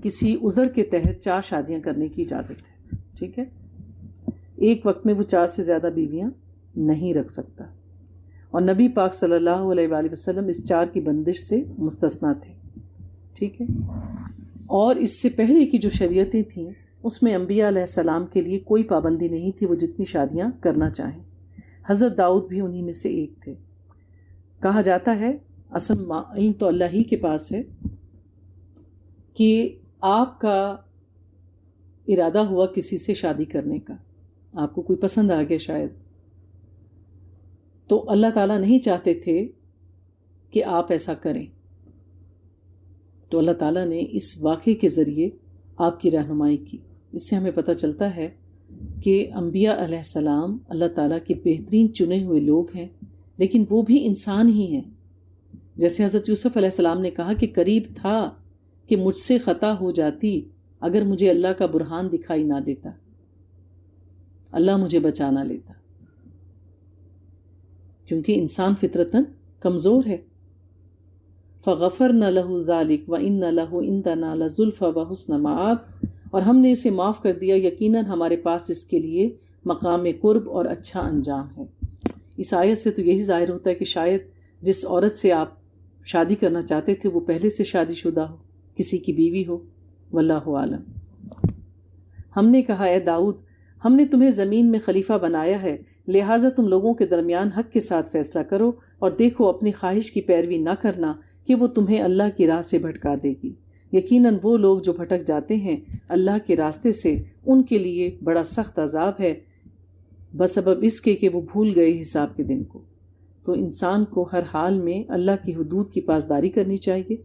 Speaker 1: کسی عذر کے تحت 4 شادیاں کرنے کی اجازت ہے، ٹھیک ہے. ایک وقت میں وہ 4 سے زیادہ بیویاں نہیں رکھ سکتا، اور نبی پاک صلی اللہ علیہ وآلہ وسلم اس 4 کی بندش سے مستثنیٰ تھے، ٹھیک ہے. اور اس سے پہلے کی جو شریعتیں تھیں اس میں انبیاء علیہ السلام کے لیے کوئی پابندی نہیں تھی، وہ جتنی شادیاں کرنا چاہیں. حضرت داؤد بھی انہی میں سے ایک تھے. کہا جاتا ہے، اصل علم تو اللہ ہی کے پاس ہے، کہ آپ کا ارادہ ہوا کسی سے شادی کرنے کا، آپ کو کوئی پسند آ گیا شاید، تو اللہ تعالیٰ نہیں چاہتے تھے کہ آپ ایسا کریں، تو اللہ تعالیٰ نے اس واقعے کے ذریعے آپ کی رہنمائی کی. اس سے ہمیں پتہ چلتا ہے کہ انبیاء علیہ السلام اللہ تعالیٰ کے بہترین چنے ہوئے لوگ ہیں، لیکن وہ بھی انسان ہی ہیں. جیسے حضرت یوسف علیہ السلام نے کہا کہ قریب تھا کہ مجھ سے خطا ہو جاتی اگر مجھے اللہ کا برہان دکھائی نہ دیتا، اللہ مجھے بچا نہ لیتا، کیونکہ انسان فطرتاً کمزور ہے. فَغَفَرْنَا لَهُ ذَلِكَ وَإِنَّ لَهُ عِندَنَا لَزُلْفَىٰ وَحُسْنَ مَآبٍ، اور ہم نے اسے معاف کر دیا، یقیناً ہمارے پاس اس کے لیے مقام قرب اور اچھا انجام ہے. اس آیت سے تو یہی ظاہر ہوتا ہے کہ شاید جس عورت سے آپ شادی کرنا چاہتے تھے وہ پہلے سے شادی شدہ ہو، کسی کی بیوی ہو، واللہ عالم. ہم نے کہا، اے داؤد، ہم نے تمہیں زمین میں خلیفہ بنایا ہے، لہٰذا تم لوگوں کے درمیان حق کے ساتھ فیصلہ کرو، اور دیکھو اپنی خواہش کی پیروی نہ کرنا کہ وہ تمہیں اللہ کی راہ سے بھٹکا دے گی. یقیناً وہ لوگ جو بھٹک جاتے ہیں اللہ کے راستے سے، ان کے لیے بڑا سخت عذاب ہے، بسبب اس کے کہ وہ بھول گئے حساب کے دن کو. تو انسان کو ہر حال میں اللہ کی حدود کی پاسداری کرنی چاہیے.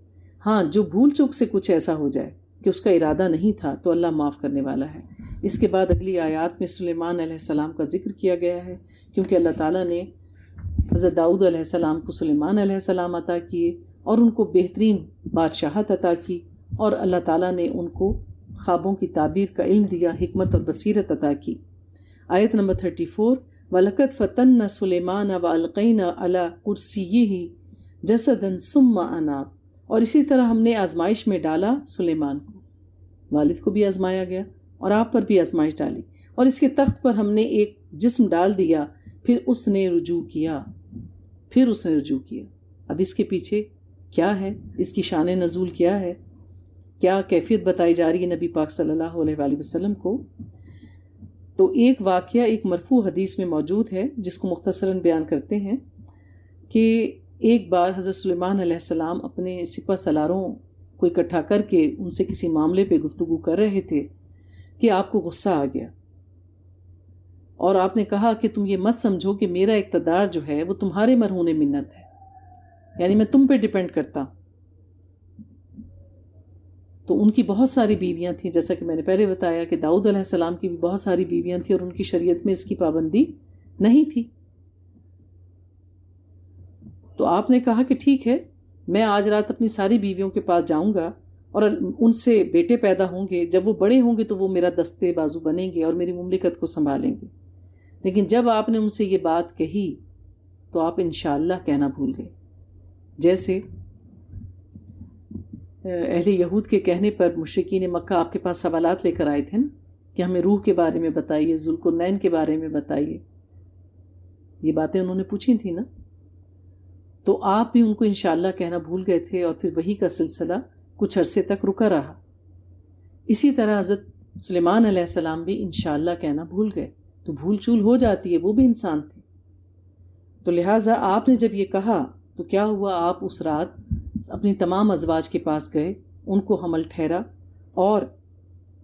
Speaker 1: ہاں، جو بھول چوک سے کچھ ایسا ہو جائے کہ اس کا ارادہ نہیں تھا تو اللہ معاف کرنے والا ہے. اس کے بعد اگلی آیات میں سلیمان علیہ السلام کا ذکر کیا گیا ہے، کیونکہ اللہ تعالیٰ نے حضرت داؤد علیہ السلام کو سلیمان علیہ السلام عطا کیے اور ان کو بہترین بادشاہت عطا کی، اور اللہ تعالیٰ نے ان کو خوابوں کی تعبیر کا علم دیا، حکمت اور بصیرت عطا کی. آیت نمبر 34، وَلَقَدْ فَتَنَّا سُلَيْمَانَ وَأَلْقَيْنَا عَلَىٰ كُرْسِيِّهِ جَسَدًا ثُمَّ أَنَابَ، اور اسی طرح ہم نے آزمائش میں ڈالا سلیمان کو، والد کو بھی آزمایا گیا اور آپ پر بھی آزمائش ڈالی، اور اس کے تخت پر ہم نے ایک جسم ڈال دیا، پھر اس نے رجوع کیا. اب اس کے پیچھے کیا ہے، اس کی شان نزول کیا ہے، کیا کیفیت بتائی جا رہی ہے نبی پاک صلی اللہ علیہ وآلہ وسلم کو. تو ایک واقعہ ایک مرفوع حدیث میں موجود ہے جس کو مختصراً بیان کرتے ہیں کہ ایک بار حضرت سلیمان علیہ السلام اپنے سپہ سالاروں کو اکٹھا کر کے ان سے کسی معاملے پہ گفتگو کر رہے تھے کہ آپ کو غصہ آ گیا، اور آپ نے کہا کہ تم یہ مت سمجھو کہ میرا اقتدار جو ہے وہ تمہارے مرہون منت ہے، یعنی میں تم پہ ڈیپینڈ کرتا ہوں۔ تو ان کی بہت ساری بیویاں تھیں، جیسا کہ میں نے پہلے بتایا کہ داؤد علیہ السلام کی بھی بہت ساری بیویاں تھیں اور ان کی شریعت میں اس کی پابندی نہیں تھی۔ تو آپ نے کہا کہ ٹھیک ہے، میں آج رات اپنی ساری بیویوں کے پاس جاؤں گا اور ان سے بیٹے پیدا ہوں گے، جب وہ بڑے ہوں گے تو وہ میرا دستے بازو بنیں گے اور میری مملکت کو سنبھالیں گے۔ لیکن جب آپ نے ان سے یہ بات کہی تو آپ انشاءاللہ کہنا بھول گئے، جیسے اہل یہود کے کہنے پر مشرکین مکہ آپ کے پاس سوالات لے کر آئے تھے نا کہ ہمیں روح کے بارے میں بتائیے، ذوالقرنین کے بارے میں بتائیے، یہ باتیں انہوں نے پوچھی تھیں نا، تو آپ بھی ان کو انشاءاللہ کہنا بھول گئے تھے اور پھر وہی کا سلسلہ کچھ عرصے تک رکا رہا۔ اسی طرح حضرت سلیمان علیہ السلام بھی انشاءاللہ کہنا بھول گئے، تو بھول چول ہو جاتی ہے، وہ بھی انسان تھے۔ تو لہٰذا آپ نے جب یہ کہا تو کیا ہوا، آپ اس رات اپنی تمام ازواج کے پاس گئے، ان کو حمل ٹھہرا اور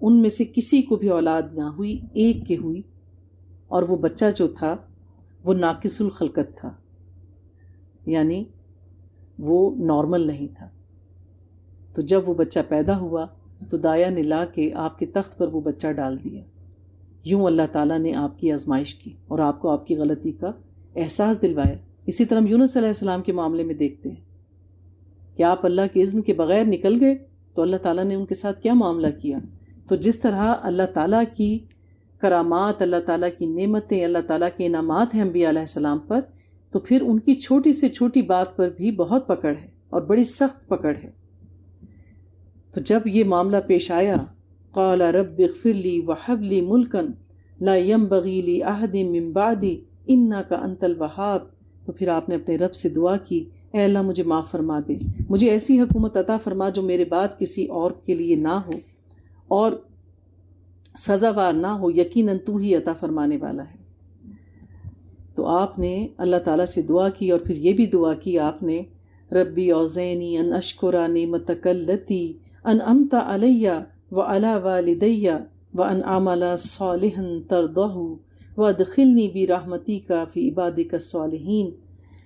Speaker 1: ان میں سے کسی کو بھی اولاد نہ ہوئی، ایک کے ہوئی، اور وہ بچہ جو تھا وہ ناقص الخلقت تھا، یعنی وہ نارمل نہیں تھا۔ تو جب وہ بچہ پیدا ہوا تو دایا نے لا کے آپ کے تخت پر وہ بچہ ڈال دیا۔ یوں اللہ تعالیٰ نے آپ کی آزمائش کی اور آپ کو آپ کی غلطی کا احساس دلوایا۔ اسی طرح ہم یونس علیہ السلام کے معاملے میں دیکھتے ہیں کہ آپ اللہ کے اذن کے بغیر نکل گئے تو اللہ تعالیٰ نے ان کے ساتھ کیا معاملہ کیا۔ تو جس طرح اللہ تعالیٰ کی کرامات، اللہ تعالیٰ کی نعمتیں، اللہ تعالیٰ کے انعامات ہیں انبیاء علیہ السلام پر، تو پھر ان کی چھوٹی سے چھوٹی بات پر بھی بہت پکڑ ہے اور بڑی سخت پکڑ ہے۔ تو جب یہ معاملہ پیش آیا، قال رب اغفر لی وہب لی ملکا لا ينبغی لی احد من بعدی انک انت الوہاب، تو پھر آپ نے اپنے رب سے دعا کی، اے اللہ مجھے معاف فرما دے، مجھے ایسی حکومت عطا فرما جو میرے بعد کسی اور کے لیے نہ ہو اور سزاوار نہ ہو، یقیناً تو ہی عطا فرمانے والا ہے۔ تو آپ نے اللہ تعالیٰ سے دعا کی اور پھر یہ بھی دعا کی آپ نے، ربی اوزینی ان اشکر نعمتک التی انعمت علی وعلی والدی وان اعمل صالحا ترضہ وادخلنی برحمتک فی عبادک الصالحین۔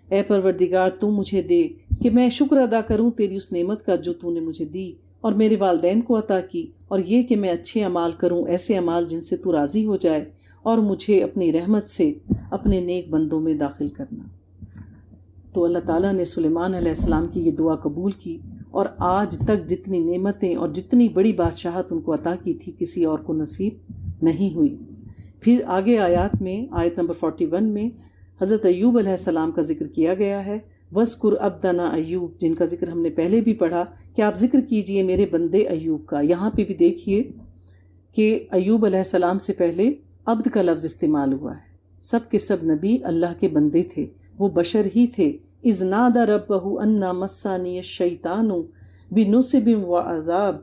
Speaker 1: اے پروردگار تو مجھے دے کہ میں شکر ادا کروں تیری اس نعمت کا جو تو نے مجھے دی اور میرے والدین کو عطا کی، اور یہ کہ میں اچھے اعمال کروں، ایسے اعمال جن سے تو راضی ہو جائے، اور مجھے اپنی رحمت سے اپنے نیک بندوں میں داخل کرنا۔ تو اللہ تعالیٰ نے سلیمان علیہ السلام کی یہ دعا قبول کی، اور آج تک جتنی نعمتیں اور جتنی بڑی بادشاہت ان کو عطا کی تھی کسی اور کو نصیب نہیں ہوئی۔ پھر آگے آیات میں، آیت نمبر 41 میں حضرت ایوب علیہ السلام کا ذکر کیا گیا ہے، وَاذْكُرْ عَبْدَنَا ایوب، جن کا ذکر ہم نے پہلے بھی پڑھا کہ آپ ذکر کیجئے میرے بندے ایوب کا۔ یہاں پہ بھی دیکھیے کہ ایوب علیہ السلام سے پہلے عبد کا لفظ استعمال ہوا ہے۔ سب کے سب نبی اللہ کے بندے تھے، وہ بشر ہی تھے۔ اذ نادى ربه انا مسانی الشیطان بنصب وعذاب،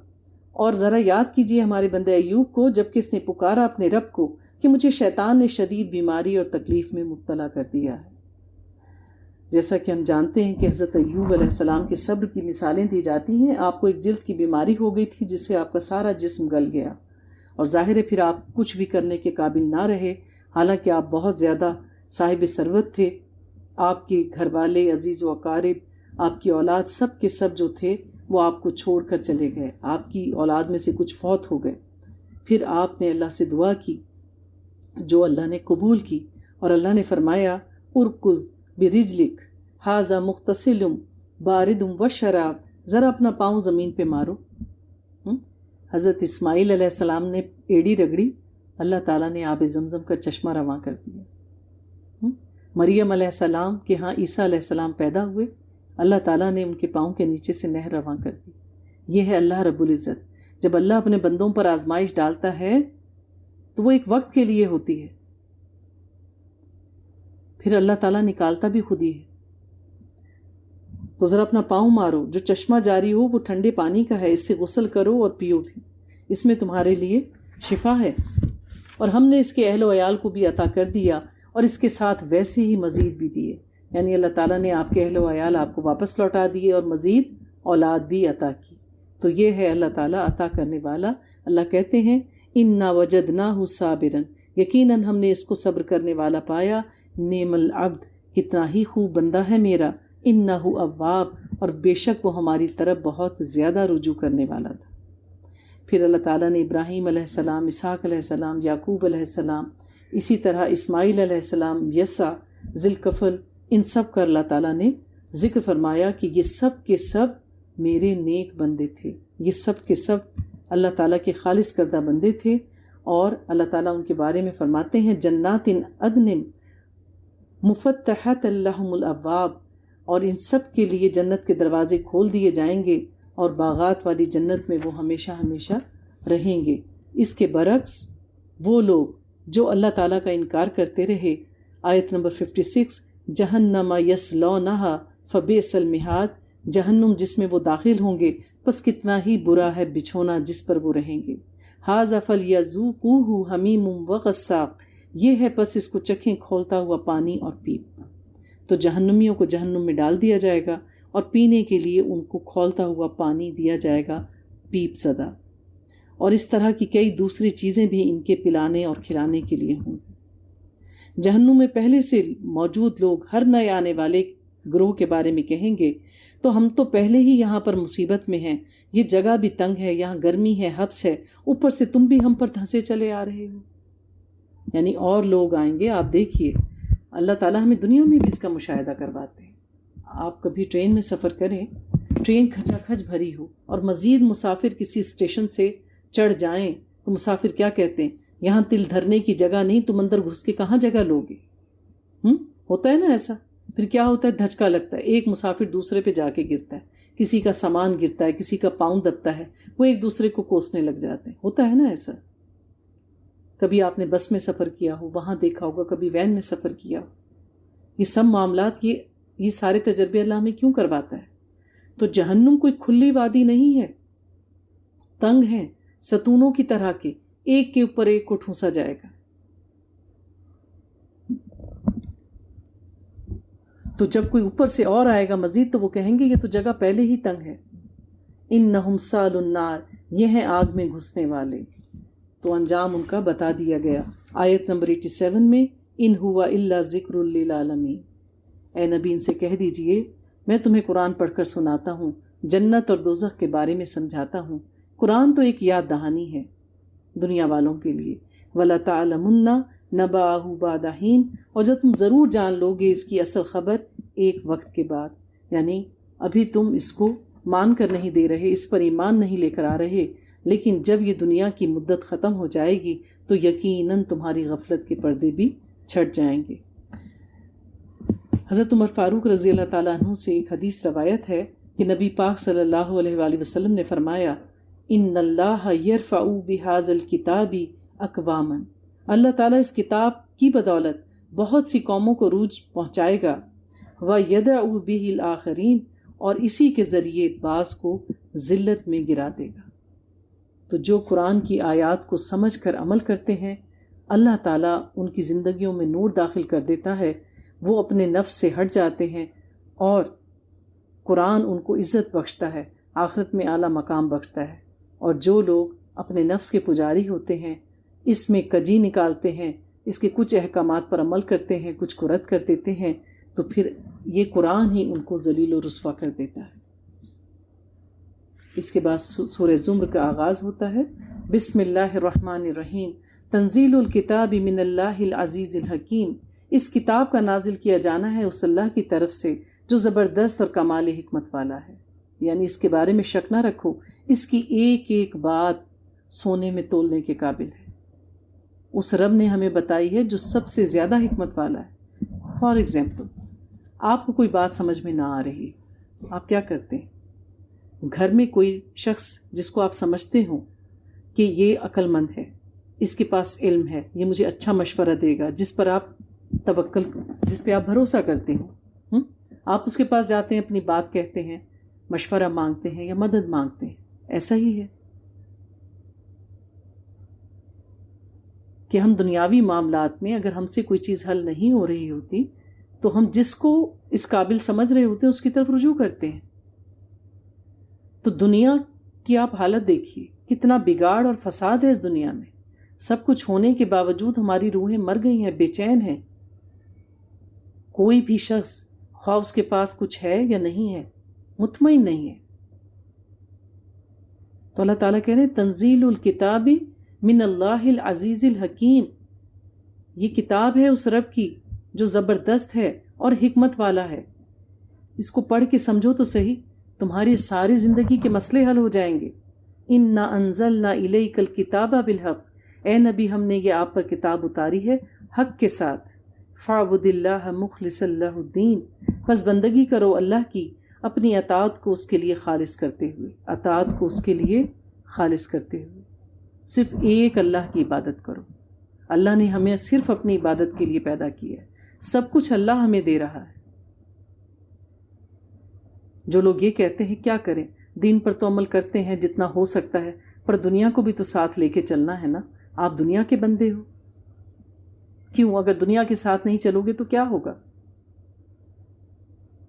Speaker 1: اور ذرا یاد کیجئے ہمارے بندے ایوب کو جب کہ اس نے پکارا اپنے رب کو کہ مجھے شیطان نے شدید بیماری اور تکلیف میں مبتلا کر دیا ہے۔ جیسا کہ ہم جانتے ہیں کہ حضرت ایوب علیہ السلام کے صبر کی مثالیں دی جاتی ہیں۔ آپ کو ایک جلد کی بیماری ہو گئی تھی جس سے آپ کا سارا جسم گل گیا، اور ظاہر ہے پھر آپ کچھ بھی کرنے کے قابل نہ رہے، حالانکہ آپ بہت زیادہ صاحب ثروت تھے۔ آپ کے گھر والے، عزیز و اقارب، آپ کی اولاد، سب کے سب جو تھے وہ آپ کو چھوڑ کر چلے گئے، آپ کی اولاد میں سے کچھ فوت ہو گئے۔ پھر آپ نے اللہ سے دعا کی جو اللہ نے قبول کی، اور اللہ نے فرمایا ارکض برجلک ھذا مغتسل بارد وشراب، ذرا اپنا پاؤں زمین پہ مارو۔ حضرت اسماعیل علیہ السلام نے ایڑی رگڑی، اللہ تعالیٰ نے آب زمزم کا چشمہ رواں کر دیا۔ مریم علیہ السلام کے ہاں عیسیٰ علیہ السلام پیدا ہوئے، اللہ تعالیٰ نے ان کے پاؤں کے نیچے سے نہر رواں کر دی۔ یہ ہے اللہ رب العزت۔ جب اللہ اپنے بندوں پر آزمائش ڈالتا ہے تو وہ ایک وقت کے لیے ہوتی ہے، پھر اللہ تعالیٰ نکالتا بھی خود ہی ہے۔ تو ذرا اپنا پاؤں مارو، جو چشمہ جاری ہو وہ ٹھنڈے پانی کا ہے، اس سے غسل کرو اور پیو بھی، اس میں تمہارے لیے شفا ہے۔ اور ہم نے اس کے اہل و عیال کو بھی عطا کر دیا اور اس کے ساتھ ویسے ہی مزید بھی دیے. یعنی اللہ تعالیٰ نے آپ کے اہل و عیال آپ کو واپس لوٹا دیے اور مزید اولاد بھی عطا کی. تو یہ ہے اللہ تعالیٰ عطا کرنے والا. اللہ کہتے ہیں انا وجدناہ صابرا، یقیناً ہم نے اس کو صبر کرنے والا پایا. نعم العبد، کتنا ہی خوب بندہ ہے میرا. انہ اواب، اور بے شک وہ ہماری طرف بہت زیادہ رجوع کرنے والا تھا. پھر اللہ تعالیٰ نے ابراہیم علیہ السلام، اسحاق علیہ السلام، یعقوب علیہ السلام، اسی طرح اسماعیل علیہ السلام، یسع، ذوالکفل، ان سب کا اللہ تعالیٰ نے ذکر فرمایا کہ یہ سب کے سب میرے نیک بندے تھے. یہ سب کے سب اللہ تعالیٰ کے خالص کردہ بندے تھے. اور اللہ تعالیٰ ان کے بارے میں فرماتے ہیں جنات عدن مفتحت لہم الابواب، اور ان سب کے لیے جنت کے دروازے کھول دیے جائیں گے اور باغات والی جنت میں وہ ہمیشہ ہمیشہ رہیں گے. اس کے برعکس وہ لوگ جو اللہ تعالیٰ کا انکار کرتے رہے، آیت نمبر 56، جہنم یصلونہا فبئس المہاد، جہنم جس میں وہ داخل ہوں گے پس کتنا ہی برا ہے بچھونا جس پر وہ رہیں گے. ھذا فلیذوقوہ حمیم وغساق، یہ ہے پس اس کو چکھیں کھولتا ہوا پانی اور پیپ. تو جہنمیوں کو جہنم میں ڈال دیا جائے گا اور پینے کے لیے ان کو کھولتا ہوا پانی دیا جائے گا پیپ زدہ. اور اس طرح کی کئی دوسری چیزیں بھی ان کے پلانے اور کھلانے کے لیے ہوں گی. جہنم میں پہلے سے موجود لوگ ہر نئے آنے والے گروہ کے بارے میں کہیں گے تو ہم تو پہلے ہی یہاں پر مصیبت میں ہیں، یہ جگہ بھی تنگ ہے، یہاں گرمی ہے، حبس ہے، اوپر سے تم بھی ہم پر دھنسے چلے آ رہے ہو. یعنی اور لوگ آئیں گے. آپ دیکھیے اللہ تعالیٰ ہمیں دنیا میں بھی اس کا مشاہدہ کرواتے ہیں. آپ کبھی ٹرین میں سفر کریں، ٹرین کھچا کھچ بھری ہو اور مزید مسافر کسی اسٹیشن سے چڑھ جائیں تو مسافر کیا کہتے ہیں، یہاں تل دھرنے کی جگہ نہیں، تم اندر گھس کے کہاں جگہ لوگے. ہوتا ہے نا ایسا. پھر کیا ہوتا ہے، دھچکا لگتا ہے، ایک مسافر دوسرے پہ جا کے گرتا ہے، کسی کا سامان گرتا ہے، کسی کا پاؤں دبتا ہے، وہ ایک دوسرے کو کوسنے لگ جاتے ہیں. ہوتا ہے نا ایسا. کبھی آپ نے بس میں سفر کیا ہو، وہاں دیکھا ہوگا، کبھی وین میں سفر کیا ہو. یہ سب معاملات، یہ سارے تجربے اللہ ہمیں کیوں کرواتا ہے؟ تو جہنم کوئی کھلی وادی نہیں ہے، تنگ ہے، ستونوں کی طرح کے، ایک کے اوپر ایک کو ٹھونسا جائے گا. تو جب کوئی اوپر سے اور آئے گا مزید تو وہ کہیں گے یہ تو جگہ پہلے ہی تنگ ہے. انہم صالوا النار، یہ ہیں آگ میں گھسنے والے. تو انجام ان کا بتا دیا گیا. آیت نمبر 87 میں ان ہوا الا ذکر للعالمین، اے نبی ان سے کہہ دیجئے میں تمہیں قرآن پڑھ کر سناتا ہوں، جنت اور دوزخ کے بارے میں سمجھاتا ہوں. قرآن تو ایک یاد دہانی ہے دنیا والوں کے لیے. وَلَتَعْلَمُنَّ نَبَأَهُ بَعْدَ حِینٍ، اور جب تم ضرور جان لو گے اس کی اصل خبر ایک وقت کے بعد. یعنی ابھی تم اس کو مان کر نہیں دے رہے، اس پر ایمان نہیں لے کر آ رہے، لیکن جب یہ دنیا کی مدت ختم ہو جائے گی تو یقیناً تمہاری غفلت کے پردے بھی چھٹ جائیں گے. حضرت عمر فاروق رضی اللہ تعالیٰ عنہ سے ایک حدیث روایت ہے کہ نبی پاک صلی اللہ علیہ وآلہ وسلم نے فرمایا ان اللہ یرفع بہذا الکتاب اقواما، اللہ تعالیٰ اس کتاب کی بدولت بہت سی قوموں کو عروج پہنچائے گا. وَيَدْعُ بِهِ الْآخَرِينَ، اور اسی کے ذریعے بعض کو ذلت میں گرا دے گا. تو جو قرآن کی آیات کو سمجھ کر عمل کرتے ہیں اللہ تعالیٰ ان کی زندگیوں میں نور داخل کر دیتا ہے، وہ اپنے نفس سے ہٹ جاتے ہیں اور قرآن ان کو عزت بخشتا ہے، آخرت میں اعلیٰ مقام بخشتا ہے. اور جو لوگ اپنے نفس کے پجاری ہوتے ہیں، اس میں کجی نکالتے ہیں، اس کے کچھ احکامات پر عمل کرتے ہیں، کچھ کو رد کر دیتے ہیں، تو پھر یہ قرآن ہی ان کو ذلیل و رسوا کر دیتا ہے. اس کے بعد سورہ زمر کا آغاز ہوتا ہے. بسم اللہ الرحمن الرحیم، تنزیل الکتاب من اللہ العزیز الحکیم، اس کتاب کا نازل کیا جانا ہے اس اللہ کی طرف سے جو زبردست اور کمال حکمت والا ہے. یعنی اس کے بارے میں شک نہ رکھو، اس کی ایک ایک بات سونے میں تولنے کے قابل ہے. اس رب نے ہمیں بتائی ہے جو سب سے زیادہ حکمت والا ہے. فار ایگزامپل، آپ کو کوئی بات سمجھ میں نہ آ رہی، آپ کیا کرتے ہیں؟ گھر میں کوئی شخص جس کو آپ سمجھتے ہوں کہ یہ عقل مند ہے، اس کے پاس علم ہے، یہ مجھے اچھا مشورہ دے گا، جس پر آپ توکل، جس پہ آپ بھروسہ کرتے ہوں، آپ اس کے پاس جاتے ہیں، اپنی بات کہتے ہیں، مشورہ مانگتے ہیں یا مدد مانگتے ہیں. ایسا ہی ہے. کہ ہم دنیاوی معاملات میں اگر ہم سے کوئی چیز حل نہیں ہو رہی ہوتی تو ہم جس کو اس قابل سمجھ رہے ہوتے ہیں اس کی طرف رجوع کرتے ہیں. تو دنیا کی آپ حالت دیکھیے، کتنا بگاڑ اور فساد ہے اس دنیا میں. سب کچھ ہونے کے باوجود ہماری روحیں مر گئی ہیں، بے چین ہیں. کوئی بھی شخص خواہ اس کے پاس کچھ ہے یا نہیں ہے مطمئن نہیں ہے. تو اللہ تعالیٰ کہہ رہے ہیں تنزیل الکتاب من اللہ العزیز الحکیم، یہ کتاب ہے اس رب کی جو زبردست ہے اور حکمت والا ہے. اس کو پڑھ کے سمجھو تو صحیح، تمہاری ساری زندگی کے مسئلے حل ہو جائیں گے. انا انزلنا الیک الکتاب بالحق، اے نبی ہم نے یہ آپ پر کتاب اتاری ہے حق کے ساتھ. فاعبد اللہ مخلص اللہ الدین، بس بندگی کرو اللہ کی اپنی اطاعت کو اس کے لیے خالص کرتے ہوئے، اطاعت کو اس کے لیے خالص کرتے ہوئے. صرف ایک اللہ کی عبادت کرو. اللہ نے ہمیں صرف اپنی عبادت کے لیے پیدا کیا ہے، سب کچھ اللہ ہمیں دے رہا ہے. جو لوگ یہ کہتے ہیں کیا کریں، دین پر تو عمل کرتے ہیں جتنا ہو سکتا ہے، پر دنیا کو بھی تو ساتھ لے کے چلنا ہے نا. آپ دنیا کے بندے ہو، کیوں؟ اگر دنیا کے ساتھ نہیں چلو گے تو کیا ہوگا؟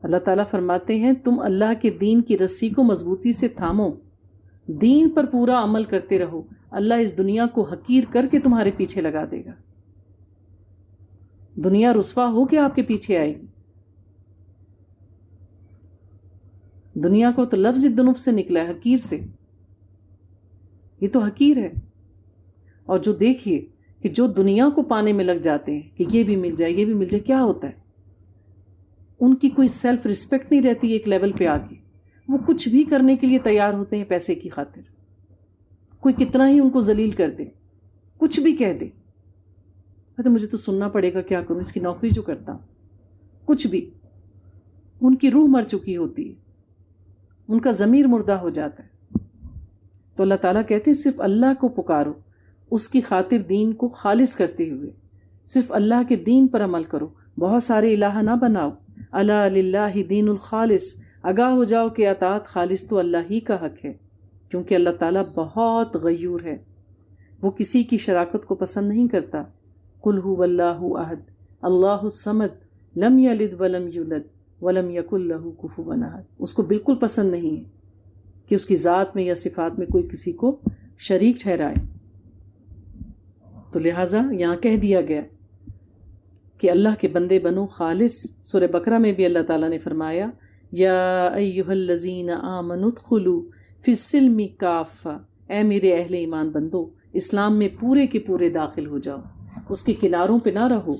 Speaker 1: اللہ تعالیٰ فرماتے ہیں تم اللہ کے دین کی رسی کو مضبوطی سے تھامو، دین پر پورا عمل کرتے رہو، اللہ اس دنیا کو حقیر کر کے تمہارے پیچھے لگا دے گا. دنیا رسوا ہو کے آپ کے پیچھے آئے گی. دنیا کو تو لفظ دنف سے نکلا ہے، حقیر سے. یہ تو حقیر ہے. اور جو دیکھیے کہ جو دنیا کو پانے میں لگ جاتے ہیں کہ یہ بھی مل جائے یہ بھی مل جائے، کیا ہوتا ہے؟ ان کی کوئی سیلف رسپیکٹ نہیں رہتی. ایک لیول پہ آ کے وہ کچھ بھی کرنے کے لیے تیار ہوتے ہیں پیسے کی خاطر. کوئی کتنا ہی ان کو ذلیل کر دے، کچھ بھی کہہ دے، کہتے مجھے تو سننا پڑے گا، کیا کروں، اس کی نوکری جو کرتا ہوں. کچھ بھی، ان کی روح مر چکی ہوتی ہے، ان کا ضمیر مردہ ہو جاتا ہے. تو اللہ تعالیٰ کہتے ہیں صرف اللہ کو پکارو، اس کی خاطر دین کو خالص کرتے ہوئے صرف اللہ کے دین پر عمل کرو، بہت سارے الہ نہ بناؤ. الا للہ دین الخالص، آگاہ ہو جاؤ کہ اطاعت خالص تو اللہ ہی کا حق ہے، کیونکہ اللہ تعالیٰ بہت غیور ہے، وہ کسی کی شراکت کو پسند نہیں کرتا. قل هو اللہ احد اللہ الصمد لم یلد ولم یولد ولم یکن لہ کفوا احد. اس کو بالکل پسند نہیں ہے کہ اس کی ذات میں یا صفات میں کوئی کسی کو شریک ٹھہرائے. تو لہٰذا یہاں کہہ دیا گیا کہ اللہ کے بندے بنو خالص. سورہ بقرہ میں بھی اللہ تعالیٰ نے فرمایا یا ایہا الذین آمنوا ادخلوا فی السلم کافہ، اے میرے اہل ایمان بندو اسلام میں پورے کے پورے داخل ہو جاؤ. اس کے کناروں پہ نہ رہو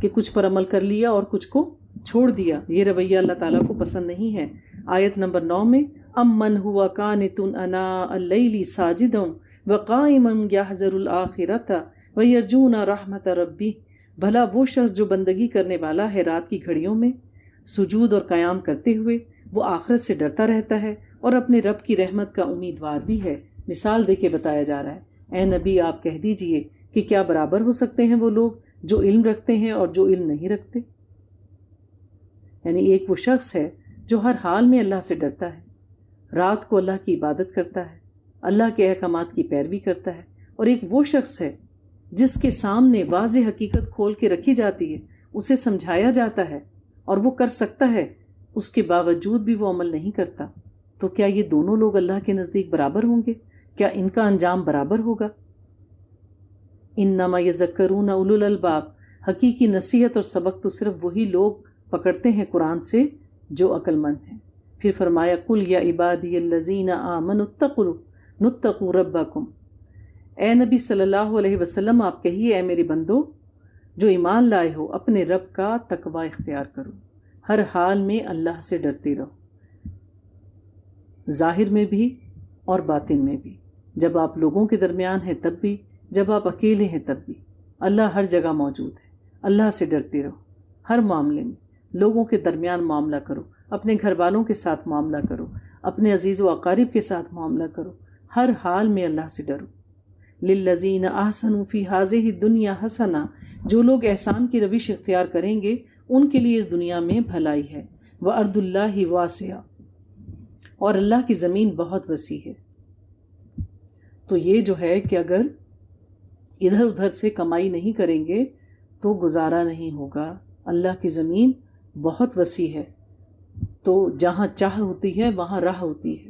Speaker 1: کہ کچھ پر عمل کر لیا اور کچھ کو چھوڑ دیا. یہ رویہ اللہ تعالیٰ کو پسند نہیں ہے. آیت نمبر 9 میں امن ہوا قانت اناء اللیل ساجدا وقائما یحذر الآخرۃ ویرجون رحمت ربہ، بھلا وہ شخص جو بندگی کرنے والا ہے رات کی گھڑیوں میں سجود اور قیام کرتے ہوئے، وہ آخرت سے ڈرتا رہتا ہے اور اپنے رب کی رحمت کا امیدوار بھی ہے. مثال دے کے بتایا جا رہا ہے اے نبی آپ کہہ دیجئے کہ کیا برابر ہو سکتے ہیں وہ لوگ جو علم رکھتے ہیں اور جو علم نہیں رکھتے؟ یعنی ایک وہ شخص ہے جو ہر حال میں اللہ سے ڈرتا ہے، رات کو اللہ کی عبادت کرتا ہے، اللہ کے احکامات کی پیروی کرتا ہے، اور ایک وہ شخص ہے جس کے سامنے واضح حقیقت کھول کے رکھی جاتی ہے، اسے سمجھایا جاتا ہے اور وہ کر سکتا ہے، اس کے باوجود بھی وہ عمل نہیں کرتا. تو کیا یہ دونوں لوگ اللہ کے نزدیک برابر ہوں گے؟ کیا ان کا انجام برابر ہوگا؟ انما یذکرون اولو الالباب، حقیقی نصیحت اور سبق تو صرف وہی لوگ پکڑتے ہیں قرآن سے جو عقل مند ہیں. پھر فرمایا قل یا عبادی الذین آمنوا اتقوا ربکم، اے نبی صلی اللہ علیہ وسلم آپ کہیے اے میرے بندو جو ایمان لائے ہو اپنے رب کا تقوی اختیار کرو، ہر حال میں اللہ سے ڈرتے رہو، ظاہر میں بھی اور باطن میں بھی. جب آپ لوگوں کے درمیان ہیں تب بھی، جب آپ اکیلے ہیں تب بھی، اللہ ہر جگہ موجود ہے. اللہ سے ڈرتے رہو ہر معاملے میں. لوگوں کے درمیان معاملہ کرو، اپنے گھر والوں کے ساتھ معاملہ کرو، اپنے عزیز و اقارب کے ساتھ معاملہ کرو، ہر حال میں اللہ سے ڈرو. للذین احسنوا فی ہذہ الدنیا حسنہ، جو لوگ احسان کی روش اختیار کریں گے ان کے لیے اس دنیا میں بھلائی ہے. وارض اللہ واسعہ، اور اللہ کی زمین بہت وسیع ہے. تو یہ جو ہے کہ اگر ادھر ادھر سے کمائی نہیں کریں گے تو گزارا نہیں ہوگا۔ اللہ کی زمین بہت وسیع ہے، تو جہاں چاہ ہوتی ہے وہاں راہ ہوتی ہے،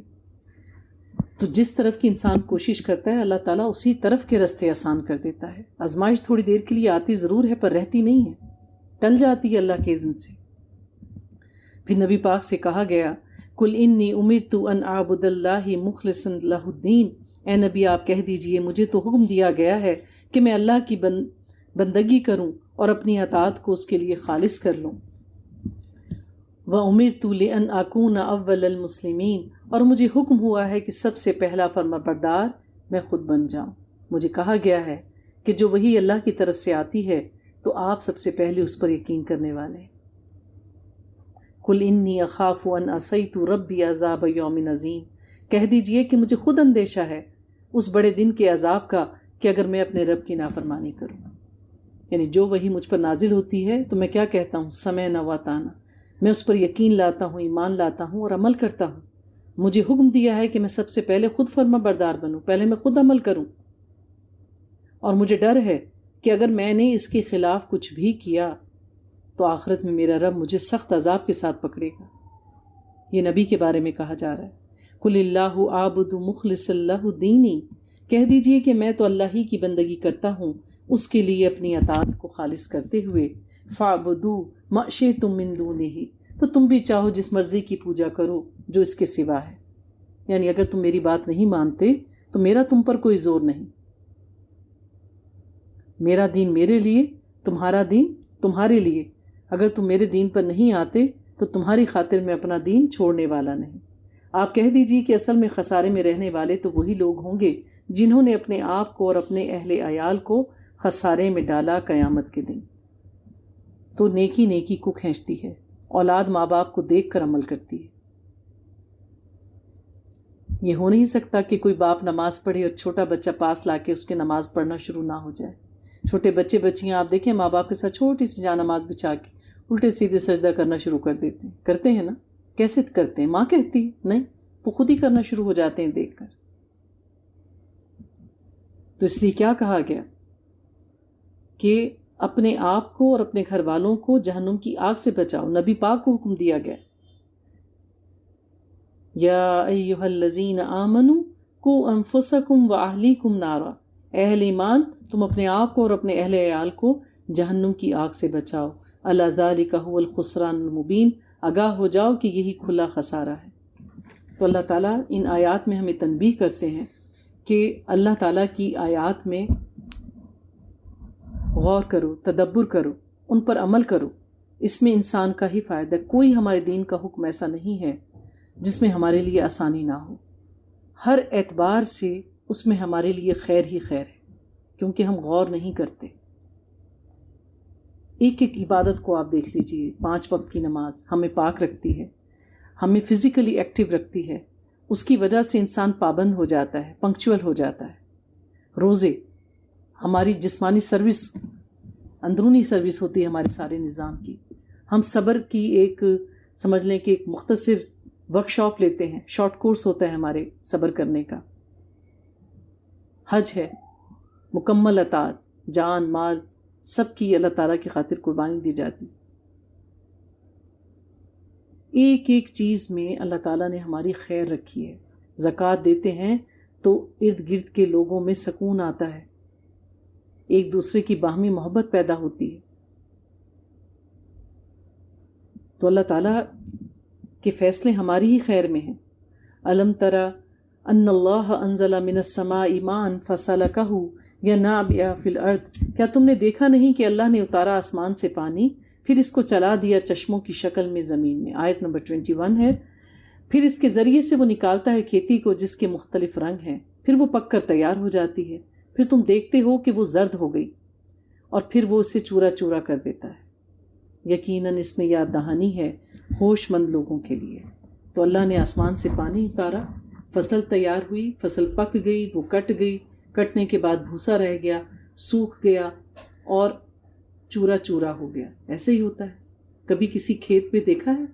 Speaker 1: تو جس طرف کی انسان کوشش کرتا ہے اللہ تعالیٰ اسی طرف کے راستے آسان کر دیتا ہے۔ آزمائش تھوڑی دیر کے لیے آتی ضرور ہے پر رہتی نہیں ہے، ٹل جاتی ہے اللہ کے اذن سے۔ پھر نبی پاک سے کہا گیا قل انی امرت ان اعبد اللہ مخلصا لہ الدین، اے نبی آپ کہہ دیجئے مجھے تو حکم دیا گیا ہے کہ میں اللہ کی بندگی کروں اور اپنی اطاعت کو اس کے لیے خالص کر لوں۔ وَأُمِرْتُ لِأَنْ أَكُونَ أَوَّلَ الْمُسْلِمِينَ، اور مجھے حکم ہوا ہے کہ سب سے پہلا فرما بردار میں خود بن جاؤں۔ مجھے کہا گیا ہے کہ جو وحی اللہ کی طرف سے آتی ہے تو آپ سب سے پہلے اس پر یقین کرنے والے ہیں۔ قُلْ إِنِّي أَخَافُ أَنْ عَصَيْتُ رَبِّي عَذَابَ يَوْمٍ عَظِيمٍ، کہہ دیجئے کہ مجھے خود اندیشہ ہے اس بڑے دن کے عذاب کا کہ اگر میں اپنے رب کی نافرمانی کروں۔ یعنی جو وحی مجھ پر نازل ہوتی ہے تو میں کیا کہتا ہوں، سمعنا وَأَطَعْنَا، میں اس پر یقین لاتا ہوں، ایمان لاتا ہوں اور عمل کرتا ہوں۔ مجھے حکم دیا ہے کہ میں سب سے پہلے خود فرما بردار بنوں، پہلے میں خود عمل کروں، اور مجھے ڈر ہے کہ اگر میں نے اس کے خلاف کچھ بھی کیا تو آخرت میں میرا رب مجھے سخت عذاب کے ساتھ پکڑے گا۔ یہ نبی کے بارے میں کہا جا رہا ہے۔ قُلِ اللَّهُ أَعْبُدُ مُخْلِصًا لَهُ دِينِي، کہہ دیجئے کہ میں تو اللہ ہی کی بندگی کرتا ہوں اس کے لیے اپنی اطاعت کو خالص کرتے ہوئے۔ فَاعْبُدُوا مَا شِئْتُم مِّن دُونِهِ، تو تم بھی چاہو جس مرضی کی پوجا کرو جو اس کے سوا ہے۔ یعنی اگر تم میری بات نہیں مانتے تو میرا تم پر کوئی زور نہیں، میرا دین میرے لیے، تمہارا دین تمہارے لیے۔ اگر تم میرے دین پر نہیں آتے تو تمہاری خاطر میں اپنا دین چھوڑنے والا نہیں۔ آپ کہہ دیجئے کہ اصل میں خسارے میں رہنے والے تو وہی لوگ ہوں گے جنہوں نے اپنے آپ کو اور اپنے اہل عیال کو خسارے میں ڈالا قیامت کے دن۔ تو نیکی نیکی کو کھینچتی ہے، اولاد ماں باپ کو دیکھ کر عمل کرتی ہے۔ یہ ہو نہیں سکتا کہ کوئی باپ نماز پڑھے اور چھوٹا بچہ پاس لا کے اس کے نماز پڑھنا شروع نہ ہو جائے۔ چھوٹے بچے بچیاں آپ دیکھیں ماں باپ کے ساتھ چھوٹی سی جا نماز بچھا کے الٹے سیدھے سجدہ کرنا شروع کر دیتے ہیں، کرتے ہیں نا؟ کیسے کرتے ہیں؟ ماں کہتی ہے نہیں، وہ خود ہی کرنا شروع ہو جاتے ہیں دیکھ کر۔ تو اس لیے کیا کہا گیا کہ اپنے آپ کو اور اپنے گھر والوں کو جہنم کی آگ سے بچاؤ۔ نبی پاک کو حکم دیا گیا یا ایھا الذین آمنوا قوا انفسکم واہلیکم نارا، اے اہل ایمان تم اپنے آپ کو اور اپنے اہل عیال کو جہنم کی آگ سے بچاؤ۔ الا ذالک ھو الخسران المبین، آگاہ ہو جاؤ کہ یہی کھلا خسارہ ہے۔ تو اللہ تعالیٰ ان آیات میں ہمیں تنبیہ کرتے ہیں کہ اللہ تعالیٰ کی آیات میں غور کرو، تدبر کرو، ان پر عمل کرو، اس میں انسان کا ہی فائدہ۔ کوئی ہمارے دین کا حکم ایسا نہیں ہے جس میں ہمارے لیے آسانی نہ ہو، ہر اعتبار سے اس میں ہمارے لیے خیر ہی خیر ہے، کیونکہ ہم غور نہیں کرتے۔ ایک ایک عبادت کو آپ دیکھ لیجئے، 5 وقت کی نماز ہمیں پاک رکھتی ہے، ہمیں فزیکلی ایکٹیو رکھتی ہے، اس کی وجہ سے انسان پابند ہو جاتا ہے، پنکچول ہو جاتا ہے۔ روزے ہماری جسمانی سروس، اندرونی سروس ہوتی ہے ہمارے سارے نظام کی۔ ہم صبر کی ایک سمجھ لیں کہ ایک مختصر ورکشاپ لیتے ہیں، شارٹ کورس ہوتا ہے ہمارے صبر کرنے کا۔ حج ہے، مکمل اطاعت، جان مال سب کی اللہ تعالیٰ کی خاطر قربانی دی جاتی۔ ایک ایک چیز میں اللہ تعالیٰ نے ہماری خیر رکھی ہے۔ زکوٰۃ دیتے ہیں تو ارد گرد کے لوگوں میں سکون آتا ہے، ایک دوسرے کی باہمی محبت پیدا ہوتی ہے۔ تو اللہ تعالیٰ کے فیصلے ہماری ہی خیر میں ہیں۔ الم تری ان اللہ انزل من السماء ماء فسلکہ ینابع فی الارض، کیا تم نے دیکھا نہیں کہ اللہ نے اتارا آسمان سے پانی پھر اس کو چلا دیا چشموں کی شکل میں زمین میں۔ آیت نمبر 21 ہے۔ پھر اس کے ذریعے سے وہ نکالتا ہے کھیتی کو جس کے مختلف رنگ ہیں، پھر وہ پک کر تیار ہو جاتی ہے، پھر تم دیکھتے ہو کہ وہ زرد ہو گئی اور پھر وہ اسے چورا چورا کر دیتا ہے۔ یقیناً اس میں یاد دہانی ہے ہوش مند لوگوں کے لیے۔ تو اللہ نے آسمان سے پانی اتارا، فصل تیار ہوئی، فصل پک گئی، وہ کٹ گئی، کٹنے کے بعد بھوسا رہ گیا، سوکھ گیا اور چورا چورا ہو گیا۔ ایسے ہی ہوتا ہے۔ کبھی کسی کھیت میں دیکھا ہے؟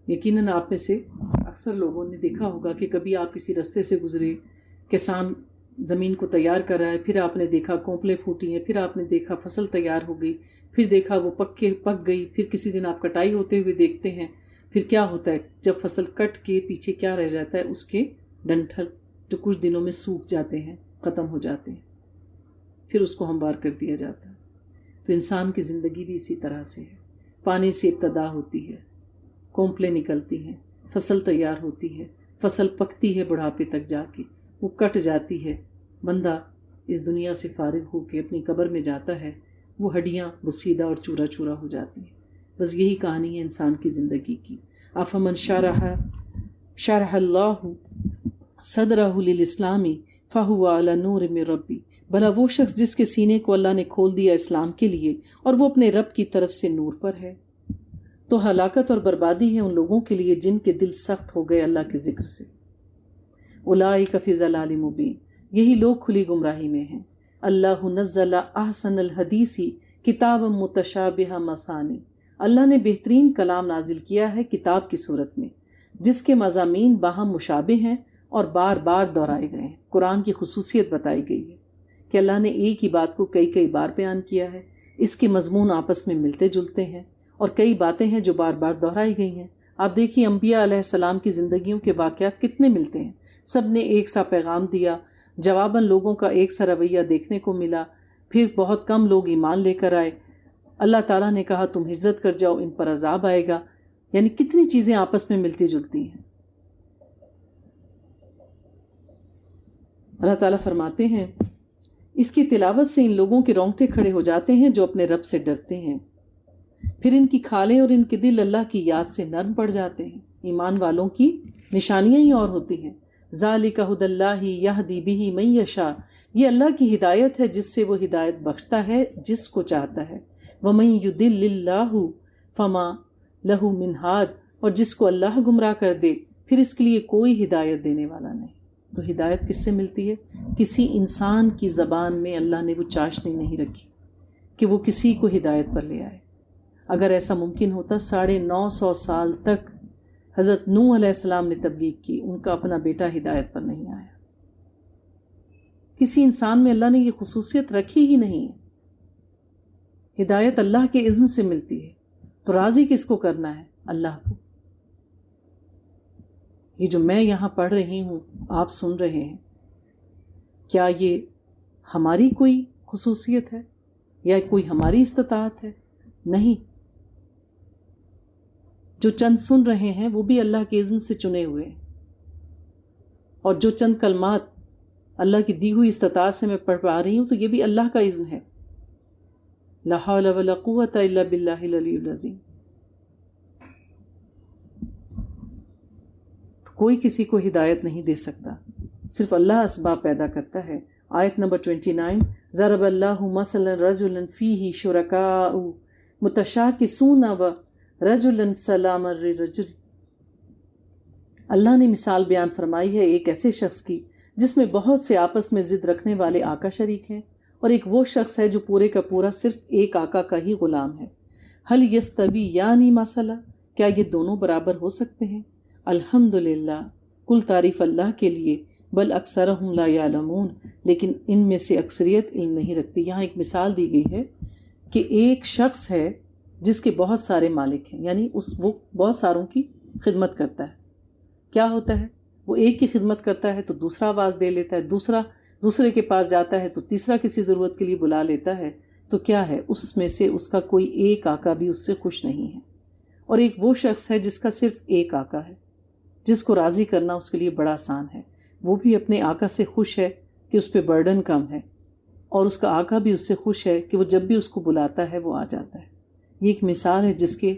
Speaker 1: یقیناً آپ میں سے اکثر لوگوں نے دیکھا ہوگا کہ کبھی آپ کسی رستے سے گزرے، کسان زمین کو تیار کر رہا ہے، پھر آپ نے دیکھا کونپلیں پھوٹی ہیں، پھر آپ نے دیکھا فصل تیار ہو گئی، پھر دیکھا وہ پک گئی، پھر کسی دن آپ کٹائی ہوتے ہوئے دیکھتے ہیں، پھر کیا ہوتا ہے جب فصل کٹ کے پیچھے کیا رہ جاتا ہے، اس کے ڈنٹھل جو کچھ دنوں میں سوکھ جاتے ہیں، ختم ہو جاتے ہیں، پھر اس کو ہموار کر دیا جاتا ہے۔ تو انسان کی زندگی بھی اسی طرح سے ہے، پانی سے ابتدا ہوتی ہے، کونپلیں نکلتی ہیں، فصل تیار ہوتی ہے، فصل پکتی ہے بڑھاپے تک جا کے، وہ کٹ جاتی ہے، بندہ اس دنیا سے فارغ ہو کے اپنی قبر میں جاتا ہے، وہ ہڈیاں بسیدہ اور چورا چورا ہو جاتی ہیں۔ بس یہی کہانی ہے انسان کی زندگی کی۔ افمن شرح اللہ صدرہ للاسلام فہو علی نور من ربی، بھلا وہ شخص جس کے سینے کو اللہ نے کھول دیا اسلام کے لیے اور وہ اپنے رب کی طرف سے نور پر ہے۔ تو ہلاکت اور بربادی ہے ان لوگوں کے لیے جن کے دل سخت ہو گئے اللہ کے ذکر سے۔ اولئک فی ضلال مبین، یہی لوگ کھلی گمراہی میں ہیں۔ اللہ نزل احسن الحدیث کتابا متشابہ مثانی، اللہ نے بہترین کلام نازل کیا ہے کتاب کی صورت میں جس کے مضامین باہم مشابہ ہیں اور بار بار دہرائے گئے ہیں۔ قرآن کی خصوصیت بتائی گئی ہے کہ اللہ نے ایک ہی بات کو کئی بار بیان کیا ہے، اس کے مضمون آپس میں ملتے جلتے ہیں، اور کئی باتیں ہیں جو بار بار دہرائی گئی ہیں۔ آپ دیکھیے انبیاء علیہ السلام کی زندگیوں کے واقعات کتنے ملتے ہیں، سب نے ایک سا پیغام دیا، جواباً لوگوں کا ایک سا رویہ دیکھنے کو ملا، پھر بہت کم لوگ ایمان لے کر آئے، اللہ تعالیٰ نے کہا تم ہجرت کر جاؤ، ان پر عذاب آئے گا، یعنی کتنی چیزیں آپس میں ملتی جلتی ہیں۔ اللہ تعالیٰ فرماتے ہیں اس کی تلاوت سے ان لوگوں کے رونگٹے کھڑے ہو جاتے ہیں جو اپنے رب سے ڈرتے ہیں، پھر ان کی کھالیں اور ان کے دل اللہ کی یاد سے نرم پڑ جاتے ہیں۔ ایمان والوں کی نشانیاں ہی اور ہوتی ہیں۔ ذالک ھدی اللہ یہدی بہ من یشاء، یہ اللہ کی ہدایت ہے جس سے وہ ہدایت بخشتا ہے جس کو چاہتا ہے۔ ومن یضلل اللہ فما لہ من ہاد، اور جس کو اللہ گمراہ کر دے پھر اس کے لیے کوئی ہدایت دینے والا نہیں۔ تو ہدایت کس سے ملتی ہے؟ کسی انسان کی زبان میں اللہ نے وہ چاشنی نہیں رکھی کہ وہ کسی کو ہدایت پر لے آئے۔ اگر ایسا ممکن ہوتا 950 سال تک حضرت نوح علیہ السلام نے تبلیغ کی، ان کا اپنا بیٹا ہدایت پر نہیں آیا۔ کسی انسان میں اللہ نے یہ خصوصیت رکھی ہی نہیں ہے۔ ہدایت اللہ کے اذن سے ملتی ہے، تو راضی کس کو کرنا ہے؟ اللہ کو۔ یہ جو میں یہاں پڑھ رہی ہوں، آپ سن رہے ہیں، کیا یہ ہماری کوئی خصوصیت ہے یا کوئی ہماری استطاعت ہے؟ نہیں، جو چند سن رہے ہیں وہ بھی اللہ کے اذن سے چنے ہوئے ہیں، اور جو چند کلمات اللہ کی دی ہوئی استطاعت سے میں پڑھ پا رہی ہوں تو یہ بھی اللہ کا اذن ہے۔ لا حول ولا قوت الا باللہ العلی العظیم۔ کوئی کسی کو ہدایت نہیں دے سکتا، صرف اللہ اسباب پیدا کرتا ہے۔ آیت نمبر 29، ضرب اللہ مثلا رجلا فیہ شرکاء متشاکسون ورجلا سلام الرجل، اللہ نے مثال بیان فرمائی ہے ایک ایسے شخص کی جس میں بہت سے آپس میں ضد رکھنے والے آقا شریک ہیں، اور ایک وہ شخص ہے جو پورے کا پورا صرف ایک آقا کا ہی غلام ہے۔ حل یستوی یعنی مثلا، کیا یہ دونوں برابر ہو سکتے ہیں؟ الحمدللہ، کل تعریف اللہ کے لیے، بل اکثرہم لا یعلمون، لیکن ان میں سے اکثریت علم نہیں رکھتی۔ یہاں ایک مثال دی گئی ہے کہ ایک شخص ہے جس کے بہت سارے مالک ہیں، یعنی وہ بہت ساروں کی خدمت کرتا ہے۔ کیا ہوتا ہے؟ وہ ایک کی خدمت کرتا ہے تو دوسرا آواز دے لیتا ہے، دوسرے کے پاس جاتا ہے تو تیسرا کسی ضرورت کے لیے بلا لیتا ہے، تو کیا ہے اس میں سے اس کا کوئی ایک آقا بھی اس سے خوش نہیں ہے۔ اور ایک وہ شخص ہے جس کا صرف ایک آقا ہے، جس کو راضی کرنا اس کے لیے بڑا آسان ہے، وہ بھی اپنے آقا سے خوش ہے کہ اس پہ برڈن کم ہے، اور اس کا آقا بھی اس سے خوش ہے کہ وہ جب بھی اس کو بلاتا ہے وہ آ جاتا ہے۔ یہ ایک مثال ہے جس کے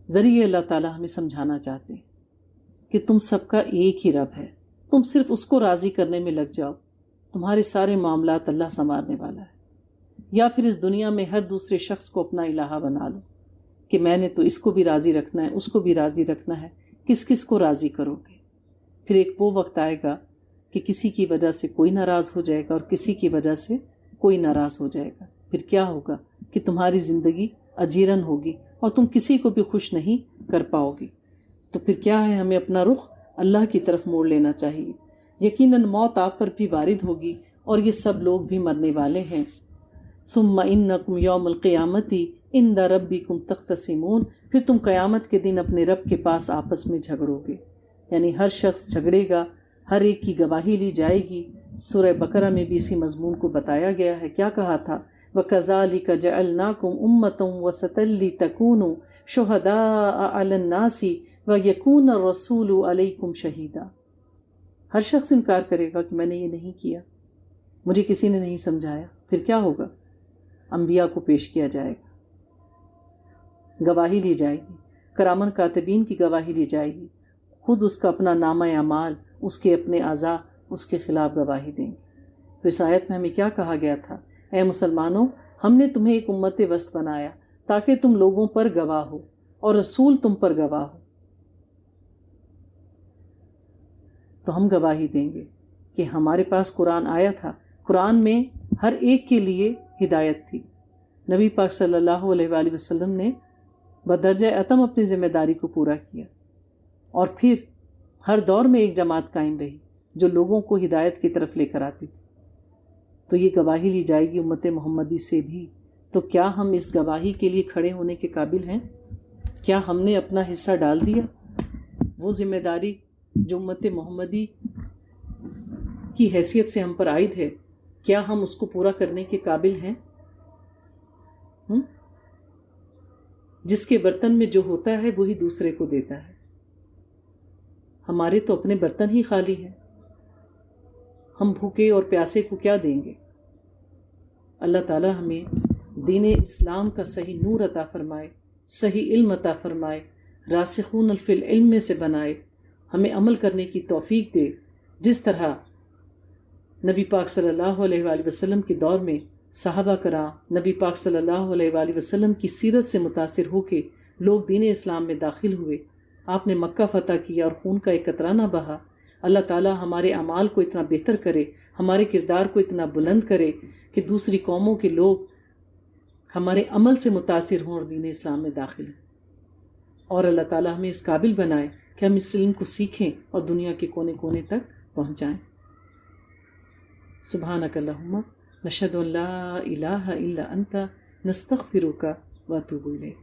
Speaker 1: ذریعے اللہ تعالیٰ ہمیں سمجھانا چاہتے ہیں کہ تم سب کا ایک ہی رب ہے، تم صرف اس کو راضی کرنے میں لگ جاؤ، تمہارے سارے معاملات اللہ سنوارنے والا ہے۔ یا پھر اس دنیا میں ہر دوسرے شخص کو اپنا الہ بنا لو کہ میں نے تو اس کو بھی راضی رکھنا ہے، اس کو بھی راضی رکھنا ہے، کس کس کو راضی کرو گے؟ پھر ایک وہ وقت آئے گا کہ کسی کی وجہ سے کوئی ناراض ہو جائے گا اور کسی کی وجہ سے کوئی ناراض ہو جائے گا۔ پھر کیا ہوگا کہ تمہاری زندگی اجیرن ہوگی اور تم کسی کو بھی خوش نہیں کر پاؤ گی۔ تو پھر کیا ہے، ہمیں اپنا رخ اللہ کی طرف موڑ لینا چاہیے۔ یقیناً موت آپ پر بھی وارد ہوگی اور یہ سب لوگ بھی مرنے والے ہیں. ثم انکم یوم القیامت عند ربکم تختصمون، پھر تم قیامت کے دن اپنے رب کے پاس آپس میں جھگڑو گے. یعنی ہر شخص جھگڑے گا، ہر ایک کی گواہی لی جائے گی. سورہ بقرہ میں بھی اسی مضمون کو بتایا گیا ہے. کیا کہا تھا؟ وَكَذَلِكَ جَعَلْنَاكُمْ أُمَّةً وَسَطًا لِتَكُونُوا شُهَدَاءَ عَلَى النَّاسِ وَيَكُونَ الرَّسُولُ عَلَيْكُمْ شَهِيدًا. ہر شخص انکار کرے گا کہ میں نے یہ نہیں کیا، مجھے کسی نے نہیں سمجھایا. پھر کیا ہوگا؟ انبیاء کو پیش کیا جائے گا، گواہی لی جائے گی، کرامن کاتبین کی گواہی لی جائے گی. خود اس کا اپنا نامہ اعمال، اس کے اپنے اعضاء اس کے خلاف گواہی دیں گے. تو اس آیت میں ہمیں کیا کہا گیا تھا؟ اے مسلمانوں، ہم نے تمہیں ایک امت وسط بنایا تاکہ تم لوگوں پر گواہ ہو اور رسول تم پر گواہ ہو. تو ہم گواہی دیں گے کہ ہمارے پاس قرآن آیا تھا، قرآن میں ہر ایک کے لیے ہدایت تھی. نبی پاک صلی اللہ علیہ وآلہ وسلم نے بدرجہ اتم اپنی ذمہ داری کو پورا کیا، اور پھر ہر دور میں ایک جماعت قائم رہی جو لوگوں کو ہدایت کی طرف لے کر آتی تھی. تو یہ گواہی لی جائے گی امت محمدی سے بھی. تو کیا ہم اس گواہی کے لیے کھڑے ہونے کے قابل ہیں؟ کیا ہم نے اپنا حصہ ڈال دیا؟ وہ ذمہ داری جو امت محمدی کی حیثیت سے ہم پر عائد ہے، کیا ہم اس کو پورا کرنے کے قابل ہیں؟ جس کے برتن میں جو ہوتا ہے وہی دوسرے کو دیتا ہے. ہمارے تو اپنے برتن ہی خالی ہیں، ہم بھوکے اور پیاسے کو کیا دیں گے؟ اللہ تعالی ہمیں دین اسلام کا صحیح نور عطا فرمائے، صحیح علم عطا فرمائے، راسخون فی العلم میں سے بنائے، ہمیں عمل کرنے کی توفیق دے. جس طرح نبی پاک صلی اللہ علیہ وآلہ وسلم کے دور میں صحابہ کرام نبی پاک صلی اللہ علیہ وآلہ وسلم کی سیرت سے متاثر ہو کے لوگ دین اسلام میں داخل ہوئے. آپ نے مکہ فتح کیا اور خون کا ایک قطرہ نہ بہا. اللہ تعالی ہمارے اعمال کو اتنا بہتر کرے، ہمارے کردار کو اتنا بلند کرے کہ دوسری قوموں کے لوگ ہمارے عمل سے متاثر ہوں اور دین اسلام میں داخل ہوں. اور اللہ تعالی ہمیں اس قابل بنائے کہ ہم اس علم کو سیکھیں اور دنیا کے کونے کونے تک پہنچائیں. سبحانک اللہم نشہد ان لا الہ الا انت نستغفرک واتوب الیک.